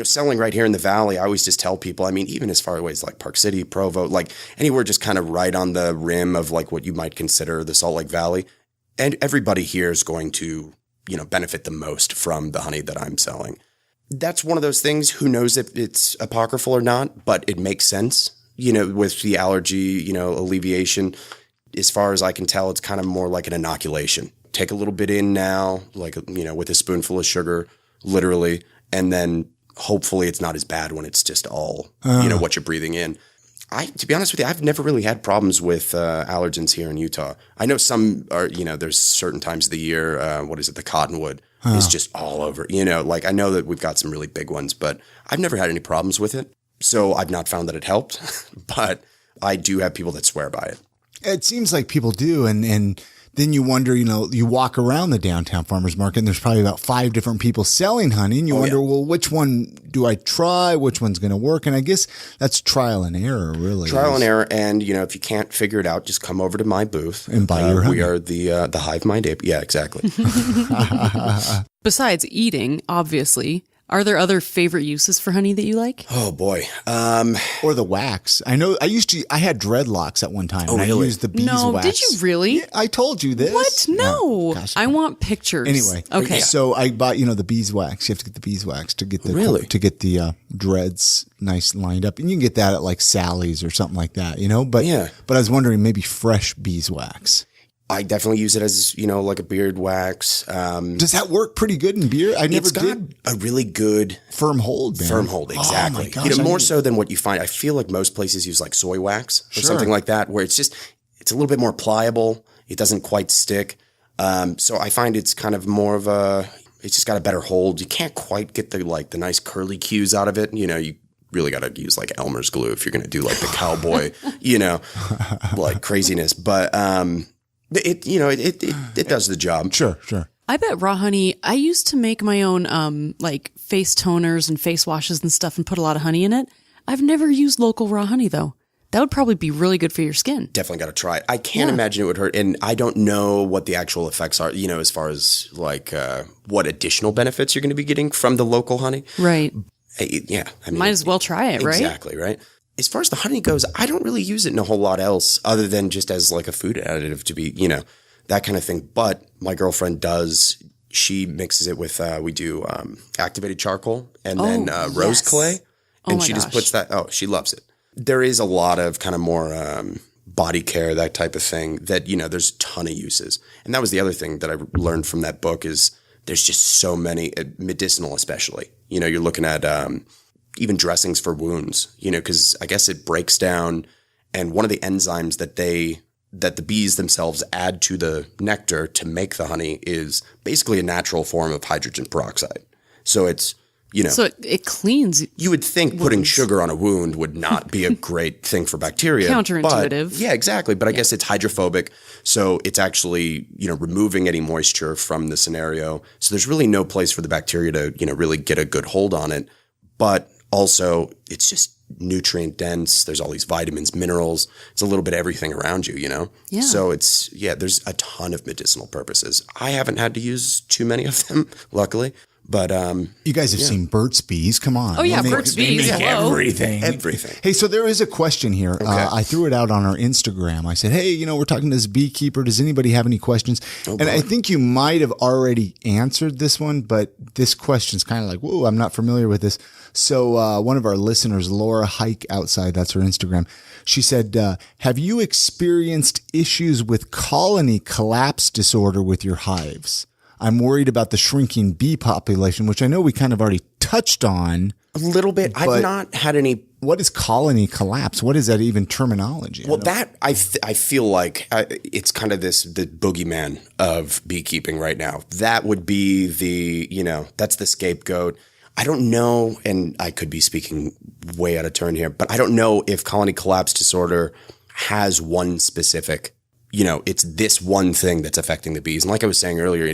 selling right here in the Valley, I always just tell people, I mean, even as far away as like Park City, Provo, like anywhere just kind of right on the rim of like what you might consider the Salt Lake Valley. And everybody here is going to benefit the most from the honey that I'm selling. That's one of those things, who knows if it's apocryphal or not, but it makes sense, with the allergy, alleviation. As far as I can tell, it's kind of more like an inoculation. Take a little bit in now, like, with a spoonful of sugar, literally, and then hopefully it's not as bad when it's just all, what you're breathing in. To be honest with you, I've never really had problems with allergens here in Utah. I know some are, there's certain times of the year, the cottonwood is just all over, like I know that we've got some really big ones, but I've never had any problems with it. So I've not found that it helped, but I do have people that swear by it. It seems like people do. And then you wonder, you walk around the downtown farmers market and there's probably about 5 different people selling honey. And you wonder, well, which one do I try? Which one's going to work? And I guess that's trial and error, really. Trial and error. And, if you can't figure it out, just come over to my booth. And buy your honey. We are the Hive Mind Ape. Yeah, exactly. Besides eating, obviously, are there other favorite uses for honey that you like? Oh boy. Or the wax. I know I had dreadlocks at one time. Oh, and really? I used the beeswax. Did you really? Yeah, I told you this. What? No. Gosh. I want pictures. Anyway. Okay. So I bought, the beeswax. You have to get the beeswax to get the dreads nice lined up. And you can get that at like Sally's or something like that, But I was wondering, maybe fresh beeswax. I definitely use it as, like a beard wax. Does that work pretty good in beer? I never did. A really good firm hold, man. Firm hold, exactly. Oh my gosh, more so than what you find. I feel like most places use like soy wax or something like that, where it's a little bit more pliable. It doesn't quite stick. So I find it's kind of more of it's just got a better hold. You can't quite get the nice curly cues out of it. You really got to use like Elmer's glue if you're going to do like the cowboy, like craziness. But, it does the job. Sure. I bet raw honey, I used to make my own like face toners and face washes and stuff and put a lot of honey in it. I've never used local raw honey though. That would probably be really good for your skin. Definitely got to try it. I can't imagine it would hurt. And I don't know what the actual effects are, as far as like what additional benefits you're going to be getting from the local honey. Right. Yeah. I mean, might as well try it, right? Exactly, right? As far as the honey goes, I don't really use it in a whole lot else other than just as like a food additive to be, that kind of thing. But my girlfriend does. She mixes it with, we do activated charcoal and then rose clay. And she just puts that, she loves it. There is a lot of kind of more body care, that type of thing that, there's a ton of uses. And that was the other thing that I learned from that book is there's just so many, medicinal especially. You're looking at even dressings for wounds, because I guess it breaks down. And one of the enzymes that the bees themselves add to the nectar to make the honey is basically a natural form of hydrogen peroxide. So it's, So it cleans. You would think putting sugar on a wound would not be a great thing for bacteria. Counterintuitive. Yeah, exactly. But I guess it's hydrophobic. So it's actually, removing any moisture from the scenario. So there's really no place for the bacteria to, really get a good hold on it. But also, it's just nutrient dense. There's all these vitamins, minerals. It's a little bit of everything around you, Yeah. So there's a ton of medicinal purposes. I haven't had to use too many of them, luckily. But you guys have seen Burt's Bees. Come on. Oh yeah, Burt's Bees. Everything. Hey, so there is a question here. Okay. I threw it out on our Instagram. I said, hey, we're talking to this beekeeper. Does anybody have any questions? And I think you might have already answered this one, but this question's kind of like, whoa, I'm not familiar with this. So one of our listeners, Laura Hike Outside, that's her Instagram. She said, have you experienced issues with colony collapse disorder with your hives? I'm worried about the shrinking bee population, which I know we kind of already touched on. A little bit. I've not had any. What is colony collapse? What is that even terminology? Well, I feel like it's kind of the boogeyman of beekeeping right now. That would be that's the scapegoat. I don't know, and I could be speaking way out of turn here, but I don't know if colony collapse disorder has one specific, it's this one thing that's affecting the bees. And like I was saying earlier,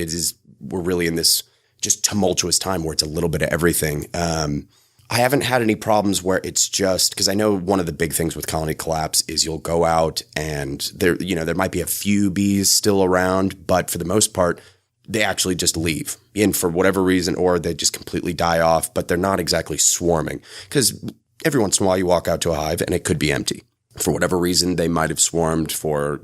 we're really in this just tumultuous time where it's a little bit of everything. I haven't had any problems where it's just because I know one of the big things with colony collapse is you'll go out and there might be a few bees still around, but for the most part, they actually just leave in for whatever reason, or they just completely die off, but they're not exactly swarming because every once in a while you walk out to a hive and it could be empty. For whatever reason, they might have swarmed for,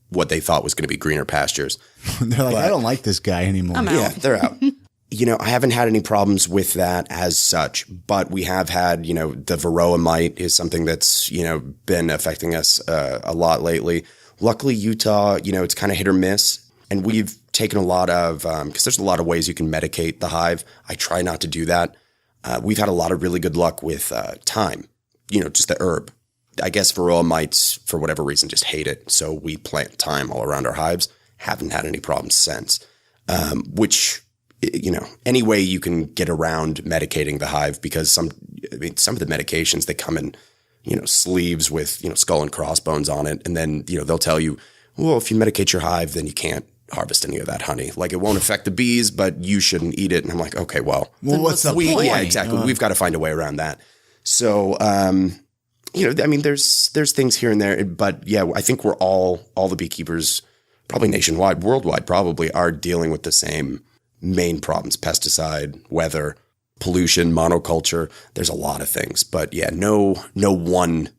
what they thought was going to be greener pastures. They're like, I don't like this guy anymore. I'm out. Yeah, they're out. I haven't had any problems with that as such, but we have had, the varroa mite is something that's, been affecting us a lot lately. Luckily, Utah, it's kind of hit or miss. And we've taken a lot of, because there's a lot of ways you can medicate the hive. I try not to do that. We've had a lot of really good luck with thyme, just the herb. I guess varroa mites, for whatever reason, just hate it. So we plant thyme all around our hives. Haven't had any problems since, which, any way you can get around medicating the hive, because some of the medications, they come in, sleeves with, skull and crossbones on it. And then, they'll tell you, well, if you medicate your hive, then you can't harvest any of that honey. Like, it won't affect the bees, but you shouldn't eat it. And I'm like, okay, well, what's the point? Yeah, exactly. We've got to find a way around that. So, there's things here and there, but yeah, I think we're all the beekeepers, probably nationwide, worldwide, probably are dealing with the same main problems: pesticide, weather, pollution, monoculture. There's a lot of things, but yeah, no one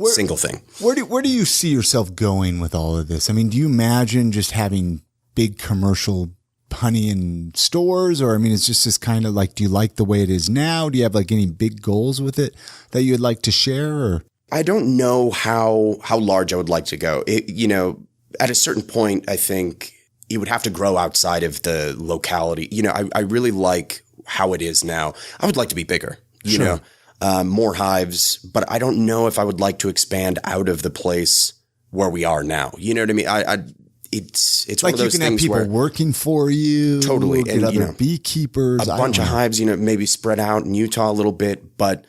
single thing. Where do you see yourself going with all of this? I mean, do you imagine just having big commercial honey in stores, or, I mean, it's just this kind of like, do you like the way it is now? Do you have like any big goals with it that you'd like to share? Or I don't know how large I would like to go. At a certain point, I think it would have to grow outside of the locality. I really like how it is now. I would like to be bigger, more hives, but I don't know if I would like to expand out of the place where we are now. You know what I mean? It's like one of those you can have things people where working for you, totally, get and other beekeepers, a bunch of hives, maybe spread out in Utah a little bit. But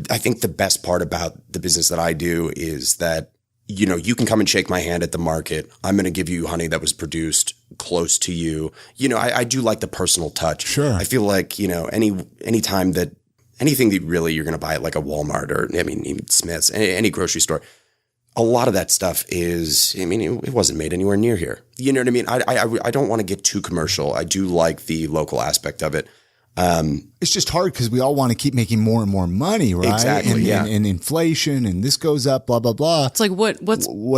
I think the best part about the business that I do is that, you can come and shake my hand at the market. I'm going to give you honey that was produced close to you. I do like the personal touch. Sure. I feel like, any time that anything that really you're going to buy at like a Walmart or, even Smith's, any grocery store, a lot of that stuff is, it wasn't made anywhere near here. You know what I mean? I don't want to get too commercial. I do like the local aspect of it. It's just hard because we all want to keep making more and more money, right? Exactly. And inflation, and this goes up, blah, blah, blah. It's like what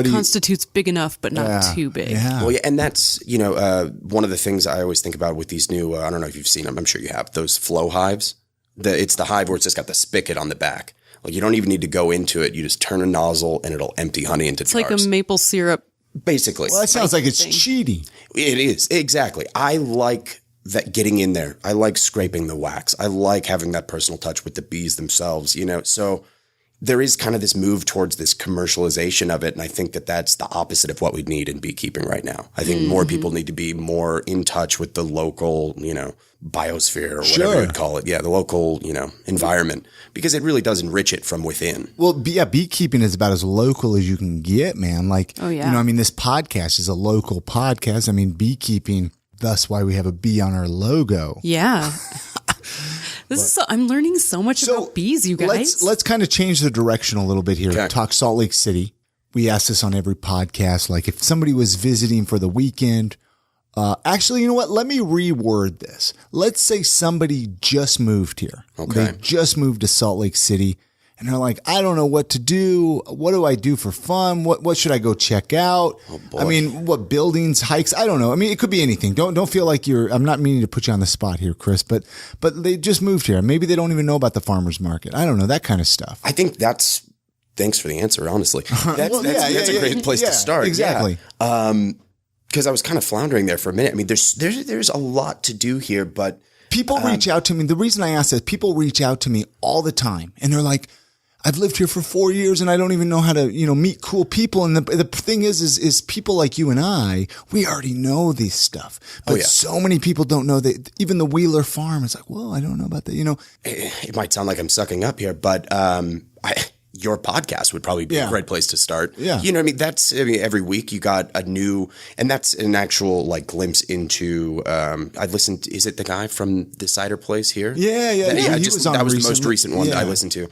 constitutes big enough, but not too big. Yeah. Well, yeah, and that's, one of the things I always think about with these new, I don't know if you've seen them. I'm sure you have, those flow hives. It's the hive where it's just got the spigot on the back. Like, you don't even need to go into it. You just turn a nozzle and it'll empty honey into jars. It's like a maple syrup. Basically. Well, that sounds like it's cheating. It is. Exactly. I like that, getting in there. I like scraping the wax. I like having that personal touch with the bees themselves, So there is kind of this move towards this commercialization of it. And I think that that's the opposite of what we need in beekeeping right now. I think more people need to be more in touch with the local, biosphere or whatever you'd call it. Yeah, the local, environment, because it really does enrich it from within. Well, beekeeping is about as local as you can get, man. Like, oh, yeah. This podcast is a local podcast. I mean, beekeeping, that's why we have a bee on our logo. Yeah. I'm learning so much about bees, you guys. Let's kind of change the direction a little bit here. Okay. Talk Salt Lake City. We ask this on every podcast. Like, if somebody was visiting for the weekend, actually, you know what? Let me reword this. Let's say somebody just moved here. Okay. They just moved to Salt Lake City, and they're like, I don't know what to do. What do I do for fun? What should I go check out? Oh, boy. I mean, what buildings, hikes? I don't know. I mean, it could be anything. Don't feel like I'm not meaning to put you on the spot here, Chris, but they just moved here. Maybe they don't even know about the farmer's market. I don't know, that kind of stuff. I think thanks for the answer, honestly. That's a great place to start. Exactly. Yeah. because I was kind of floundering there for a minute. I mean, there's a lot to do here, but people reach out to me. The reason I ask that, people reach out to me all the time and they're like, I've lived here for 4 years and I don't even know how to, meet cool people. And the thing is people like you and I, we already know this stuff. But so many people don't know that. Even the Wheeler Farm is like, whoa, I don't know about that. It might sound like I'm sucking up here, but your podcast would probably be a great place to start. Yeah. You know what I mean? Every week you got a new, and that's an actual like glimpse into, I listened, is it the guy from the cider place here? Yeah. That was the most recent one that I listened to.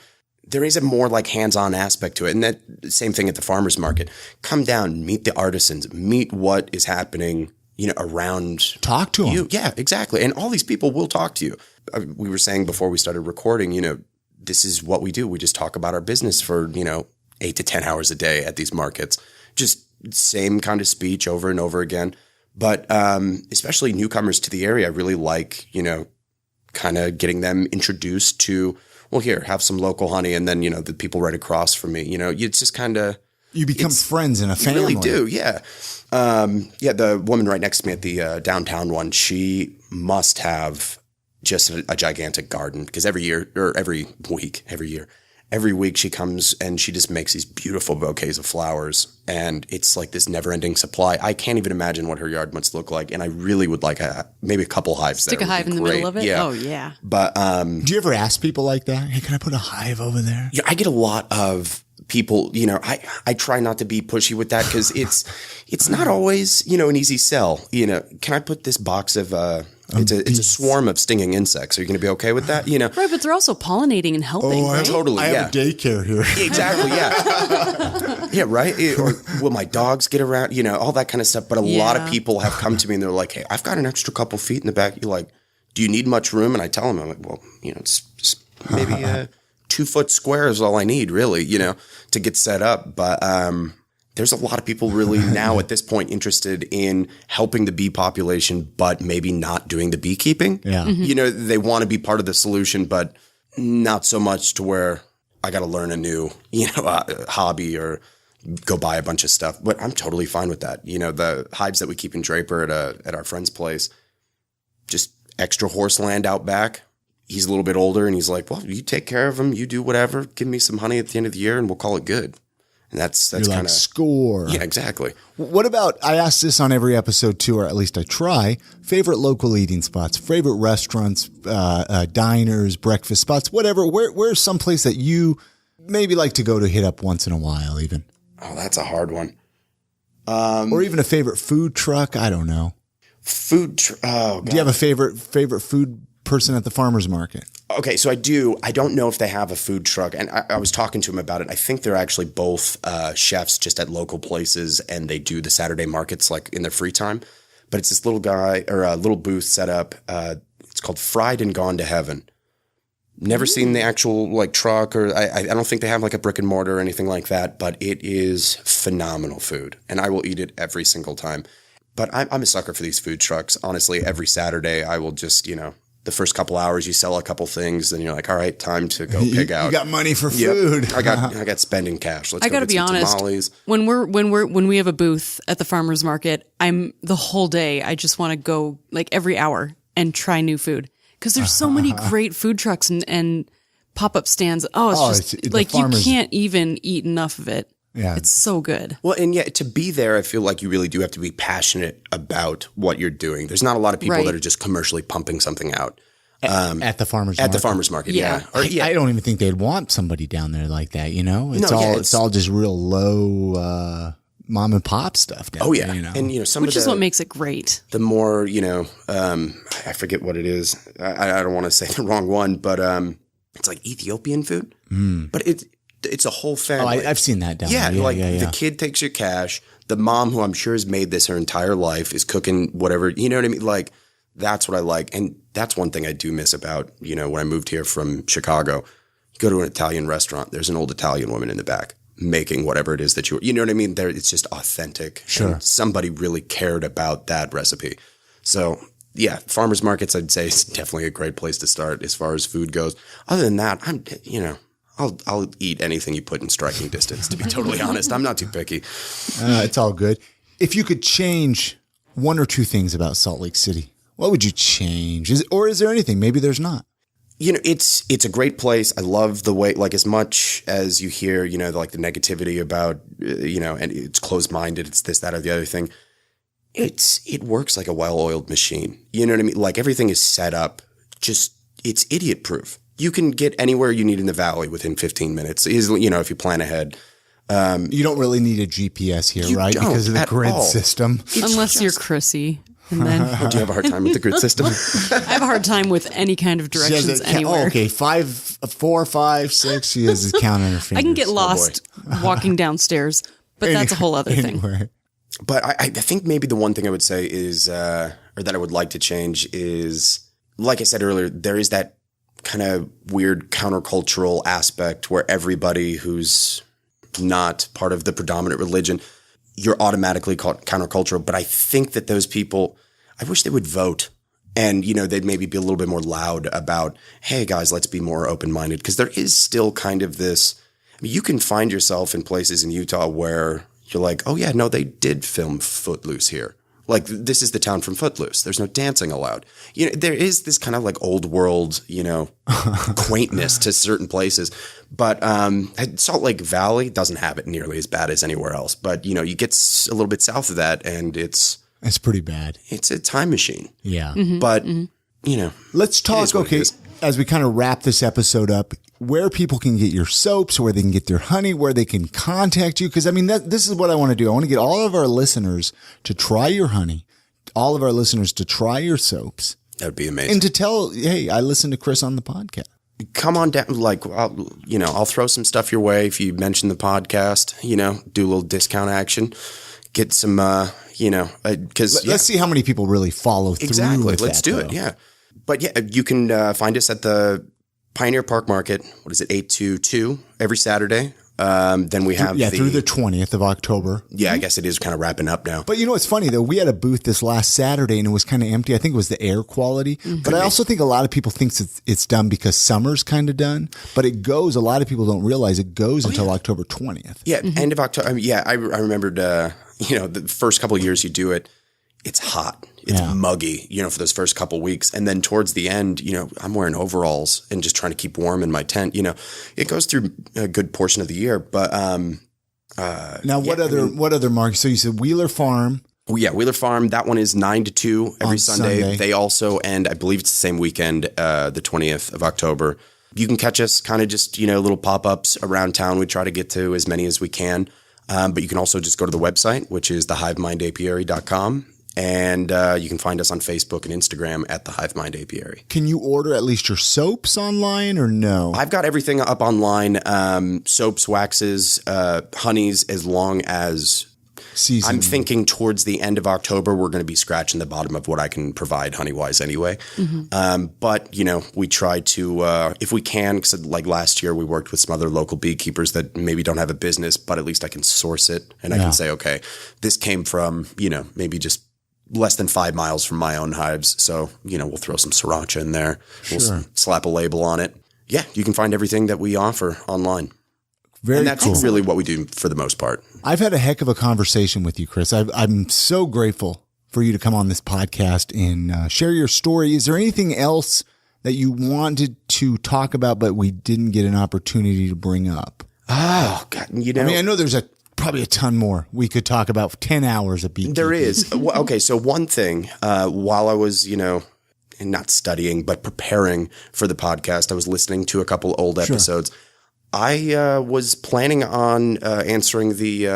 There is a more like hands-on aspect to it. And that same thing at the farmer's market. Come down, meet the artisans, meet what is happening, around. Talk to them. Yeah, exactly. And all these people will talk to you. We were saying before we started recording, this is what we do. We just talk about our business for, 8 to 10 hours a day at these markets. Just same kind of speech over and over again. But especially newcomers to the area, I really like, kind of getting them introduced to, well, here, have some local honey. And then, the people right across from me, it's just kind of. You become friends in a family. You really do, yeah. The woman right next to me at the downtown one, she must have just a gigantic garden because every week she comes and she just makes these beautiful bouquets of flowers and it's like this never ending supply. I can't even imagine what her yard must look like. And I really would like maybe a couple hives there. Stick a hive in the middle of it. Yeah. Oh yeah. But, do you ever ask people like that? Hey, can I put a hive over there? Yeah, I get a lot of people, I try not to be pushy with that because it's not always, an easy sell. Can I put this box of, it's a swarm of stinging insects. Are you going to be okay with that? Right, but they're also pollinating and helping. Oh, right? Totally. I have a daycare here. Exactly. Yeah. Yeah. Right. Or will my dogs get around? All that kind of stuff. But a lot of people have come to me and they're like, "Hey, I've got an extra couple feet in the back." You're like, "Do you need much room?" And I tell them, "I'm like, well, it's just maybe 2 foot square is all I need, really, to get set up." But there's a lot of people really now at this point interested in helping the bee population, but maybe not doing the beekeeping. Yeah. Mm-hmm. They want to be part of the solution, but not so much to where I got to learn a new, hobby or go buy a bunch of stuff. But I'm totally fine with that. The hives that we keep in Draper at our friend's place, just extra horse land out back. He's a little bit older and he's like, well, you take care of him. You do whatever. Give me some honey at the end of the year and we'll call it good. And that's kind of score. Yeah, exactly. What about, I ask this on every episode too, or at least I try, favorite local eating spots, favorite restaurants, diners, breakfast spots, whatever. Where's some place that you maybe like to go to hit up once in a while even? Oh, that's a hard one. Or even a favorite food truck. I don't know. Oh, God. Do you have a favorite food person at the farmer's market? Okay, so I do. I don't know if they have a food truck, and I was talking to him about it. I think they're actually both chefs just at local places, and they do the Saturday markets like in their free time. But it's this little guy or a little booth set up. It's called Fried and Gone to Heaven. Never seen the actual like truck, or I don't think they have like a brick and mortar or anything like that. But it is phenomenal food, and I will eat it every single time. But I'm a sucker for these food trucks. Honestly, every Saturday I will just the first couple hours you sell a couple things, then you're like, all right, time to go pig out. You got money for food. Yep. I got spending cash. I got to be honest. Tamales. When we have a booth at the farmer's market, I'm the whole day. I just want to go like every hour and try new food because there's so many great food trucks and pop-up stands. It's just like you can't even eat enough of it. Yeah. It's so good. Well, and yet to be there, I feel like you really do have to be passionate about what you're doing. There's not a lot of people that are just commercially pumping something out. At the farmer's market. At the farmer's market, yeah. I don't even think they'd want somebody down there like that, It's all just real low mom and pop stuff down there, And which is what makes it great. The more, I forget what it is. I don't want to say the wrong one, but it's like Ethiopian food. But it's a whole family. Oh, I've seen that down there. The kid takes your cash. The mom, who I'm sure has made this her entire life, is cooking whatever. You know what I mean? Like, that's what I like. And that's one thing I do miss about, when I moved here from Chicago. You go to an Italian restaurant, there's an old Italian woman in the back making whatever it is that you know what I mean? It's just authentic. Sure. And somebody really cared about that recipe. So, yeah, farmers markets, I'd say, is definitely a great place to start as far as food goes. Other than that, I'll eat anything you put in striking distance, to be totally honest. I'm not too picky. It's all good. If you could change one or two things about Salt Lake City, what would you change? Is there anything? Maybe there's not. It's a great place. I love the way, like, as much as you hear, like the negativity about, and it's closed-minded, it's this, that, or the other thing. It works like a well-oiled machine. You know what I mean? Like, everything is set up. It's idiot-proof. You can get anywhere you need in the valley within 15 minutes, easily, if you plan ahead. You don't really need a GPS here, right? Because of the grid system. Unless you're Chrissy. And then do you have a hard time with the grid system? I have a hard time with any kind of directions anywhere. Okay, 5, 4, 5, 6. She has his count on her fingers. I can get lost walking downstairs, but that's a whole other thing. But I think maybe the one thing I would say is, or that I would like to change is, like I said earlier, there is that kind of weird countercultural aspect where everybody who's not part of the predominant religion, you're automatically called countercultural. But I think that those people, I wish they would vote and, they'd maybe be a little bit more loud about, hey guys, let's be more open-minded. Because there is still kind of this, you can find yourself in places in Utah where you're like, oh yeah, no, they did film Footloose here. Like, this is the town from Footloose. There's no dancing allowed. There is this kind of like old world, quaintness to certain places. But Salt Lake Valley doesn't have it nearly as bad as anywhere else. But, you get a little bit south of that and it's pretty bad. It's a time machine. Yeah. Mm-hmm, but, let's talk, okay, as we kind of wrap this episode up, where people can get your soaps, where they can get their honey, where they can contact you. Because, this is what I want to do. I want to get all of our listeners to try your honey, all of our listeners to try your soaps. That would be amazing. And to tell, hey, I listened to Chris on the podcast. Come on down. Like, I'll throw some stuff your way if you mention the podcast, do a little discount action, get some, because let's see how many people really follow through. Exactly. With Let's that, do though. it. Yeah. But yeah, you can find us at the Pioneer Park Market. What is it? 8 to 2 every Saturday. Then we have through the 20th of October. Yeah, I guess it is kind of wrapping up now. But it's funny though. We had a booth this last Saturday and it was kind of empty. I think it was the air quality. Mm-hmm. But I also think a lot of people think it's done because summer's kind of done. But it goes. A lot of people don't realize it goes until October 20th. Yeah, end of October. I remembered. The first couple of years you do it, it's hot. It's muggy, for those first couple of weeks. And then towards the end, I'm wearing overalls and just trying to keep warm in my tent. It goes through a good portion of the year. But now, what other markets? So you said Wheeler Farm. Yeah, Wheeler Farm. That one is 9 to 2 every Sunday. They also end, I believe it's the same weekend, the 20th of October. You can catch us kind of just, little pop-ups around town. We try to get to as many as we can. But you can also just go to the website, which is thehivemindapiary.com. And you can find us on Facebook and Instagram at the Hive Mind Apiary. Can you order at least your soaps online or no? I've got everything up online. Soaps, waxes, honeys, as long as season. I'm thinking towards the end of October, we're going to be scratching the bottom of what I can provide honey-wise anyway. Mm-hmm. But, we try to, if we can, because like last year we worked with some other local beekeepers that maybe don't have a business, but at least I can source it and I can say, okay, this came from, maybe just less than 5 miles from my own hives. So, we'll throw some sriracha in there. Sure. We'll slap a label on it. Yeah, you can find everything that we offer online. Very and that's cool. really what we do for the most part. I've had a heck of a conversation with you, Chris. I'm so grateful for you to come on this podcast and share your story. Is there anything else that you wanted to talk about, but we didn't get an opportunity to bring up? Oh, God. I know there's probably a ton more we could talk about. 10 hours of beekeeping. There is. Okay. So one thing, while I was, not studying, but preparing for the podcast, I was listening to a couple old episodes. I was planning on answering the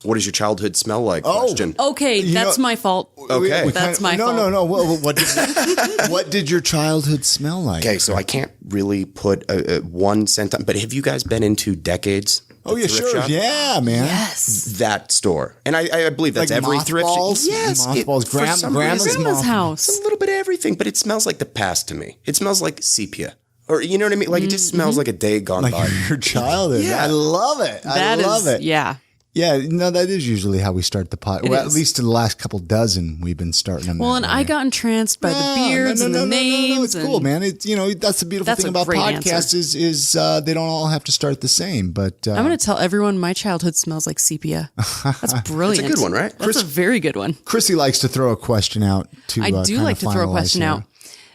what does your childhood smell like question. Okay, that's my fault. Okay. That's my fault. No. What did your childhood smell like? Okay, so I can't really put a one sentence, but have you guys been into Decades? Oh, yeah, sure. Shop? Yeah, man. Yes. That store. And I believe that's like every thrift shop. Yes. Mothballs. Grandma's house. It's a little bit of everything, but it smells like the past to me. It smells like sepia. Or, you know what I mean? Like, it just smells like a day gone by. Your childhood. Yeah. I love it. I love it. Yeah. Yeah, no, that is usually how we start the pod. It Well, at is. least in the last couple dozen, we've been starting them. Well, that and way. I got entranced by the beards and the names. No, it's cool, and- man. It's that's the beautiful That's thing a about great podcasts is they don't all have to start the same. But I'm going to tell everyone my childhood smells like sepia. That's brilliant. That's a good one, right? That's a very good one. Chrissy likes to throw a question out to. I do kind like of to throw a finalize question here. out.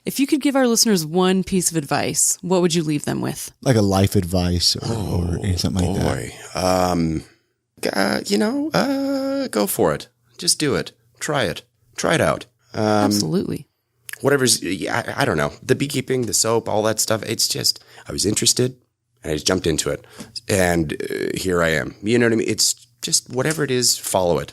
If you could give our listeners one piece of advice, what would you leave them with? Like a life advice or something like that. Go for it. Just do it. Try it. Try it out. Absolutely. Whatever's, I don't know. The beekeeping, the soap, all that stuff. It's just, I was interested and I just jumped into it. And here I am. You know what I mean? It's just whatever it is, follow it.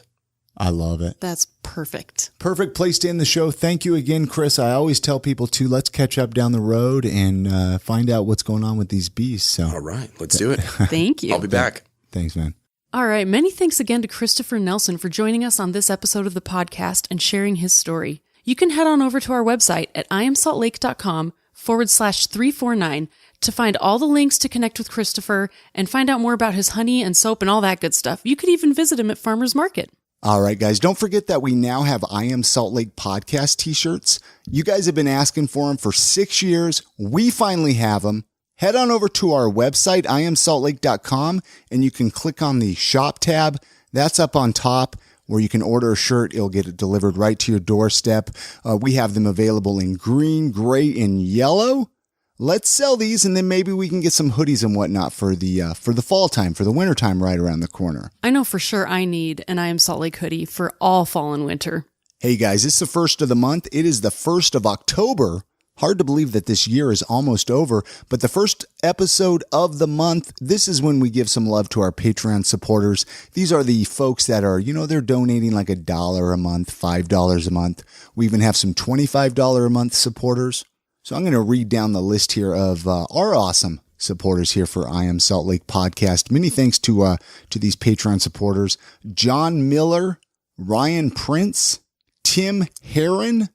I love it. That's perfect. Perfect place to end the show. Thank you again, Chris. I always tell people to let's catch up down the road and find out what's going on with these bees. So, All right, let's do it. Thank you. I'll be back. thanks, man. All right. Many thanks again to Christopher Nelson for joining us on this episode of the podcast and sharing his story. You can head on over to our website at iamsaltlake.com/349 to find all the links to connect with Christopher and find out more about his honey and soap and all that good stuff. You could even visit him at Farmer's Market. All right, guys, don't forget that we now have I Am Salt Lake podcast t-shirts. You guys have been asking for them for 6 years. We finally have them. Head on over to our website, iamsaltlake.com, and you can click on the shop tab. That's up on top where you can order a shirt. It'll get it delivered right to your doorstep. We have them available in green, gray, and yellow. Let's sell these, and then maybe we can get some hoodies and whatnot for the fall time, for the winter time right around the corner. I know for sure I need an I Am Salt Lake hoodie for all fall and winter. Hey guys, it's the first of the month. It is the 1st of October. Hard to believe that this year is almost over, but the first episode of the month, this is when we give some love to our Patreon supporters. These are the folks that are, they're donating like $1 a month, $5 a month. We even have some $25 a month supporters. So I'm going to read down the list here of our awesome supporters here for I Am Salt Lake podcast. Many thanks to these Patreon supporters: John Miller, Ryan Prince, Tim Heron,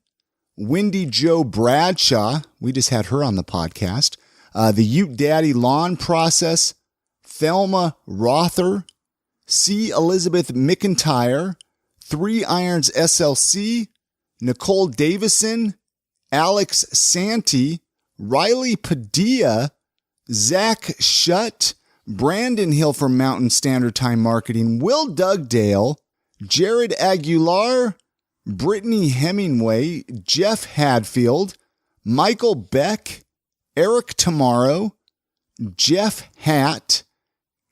Wendy Jo Bradshaw. We just had her on the podcast. The Ute Daddy Lawn Process, Thelma Rother, C. Elizabeth McIntyre, 3 Irons SLC, Nicole Davison, Alex Santee, Riley Padilla, Zach Shutt, Brandon Hill from Mountain Standard Time Marketing, Will Dugdale, Jared Aguilar, Brittany Hemingway, Jeff Hadfield, Michael Beck, Eric Tomorrow, Jeff Hatt,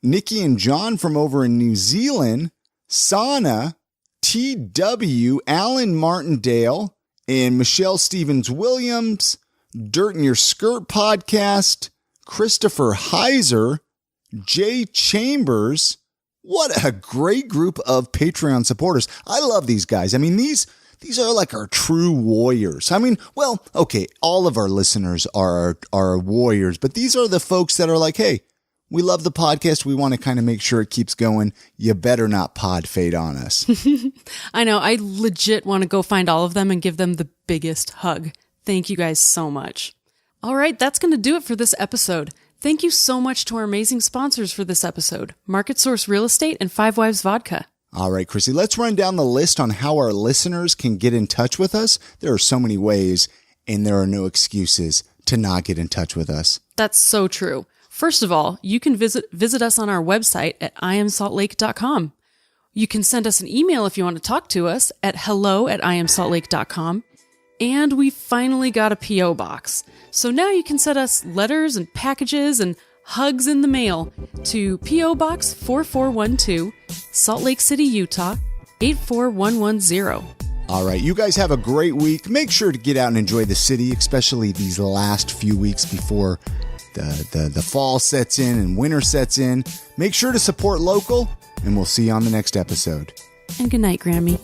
Nikki and John from over in New Zealand, Sana, TW, Alan Martindale, and Michelle Stevens-Williams, Dirt in Your Skirt Podcast, Christopher Heiser, Jay Chambers. What a great group of Patreon supporters. I love these guys. I mean, these are like our true warriors. I mean, well, okay, all of our listeners are warriors, but these are the folks that are like, hey, we love the podcast. We want to kind of make sure it keeps going. You better not pod fade on us. I know. I legit want to go find all of them and give them the biggest hug. Thank you guys so much. All right, that's going to do it for this episode. Thank you so much to our amazing sponsors for this episode, Market Source Real Estate and Five Wives Vodka. All right, Chrissy, let's run down the list on how our listeners can get in touch with us. There are so many ways, and there are no excuses to not get in touch with us. That's so true. First of all, you can visit us on our website at iamsaltlake.com. You can send us an email if you want to talk to us at hello@iamsaltlake.com. And we finally got a P.O. box. So now you can send us letters and packages and hugs in the mail to P.O. Box 4412, Salt Lake City, Utah, 84110. All right, you guys have a great week. Make sure to get out and enjoy the city, especially these last few weeks before the fall sets in and winter sets in. Make sure to support local, and we'll see you on the next episode. And good night, Grammy.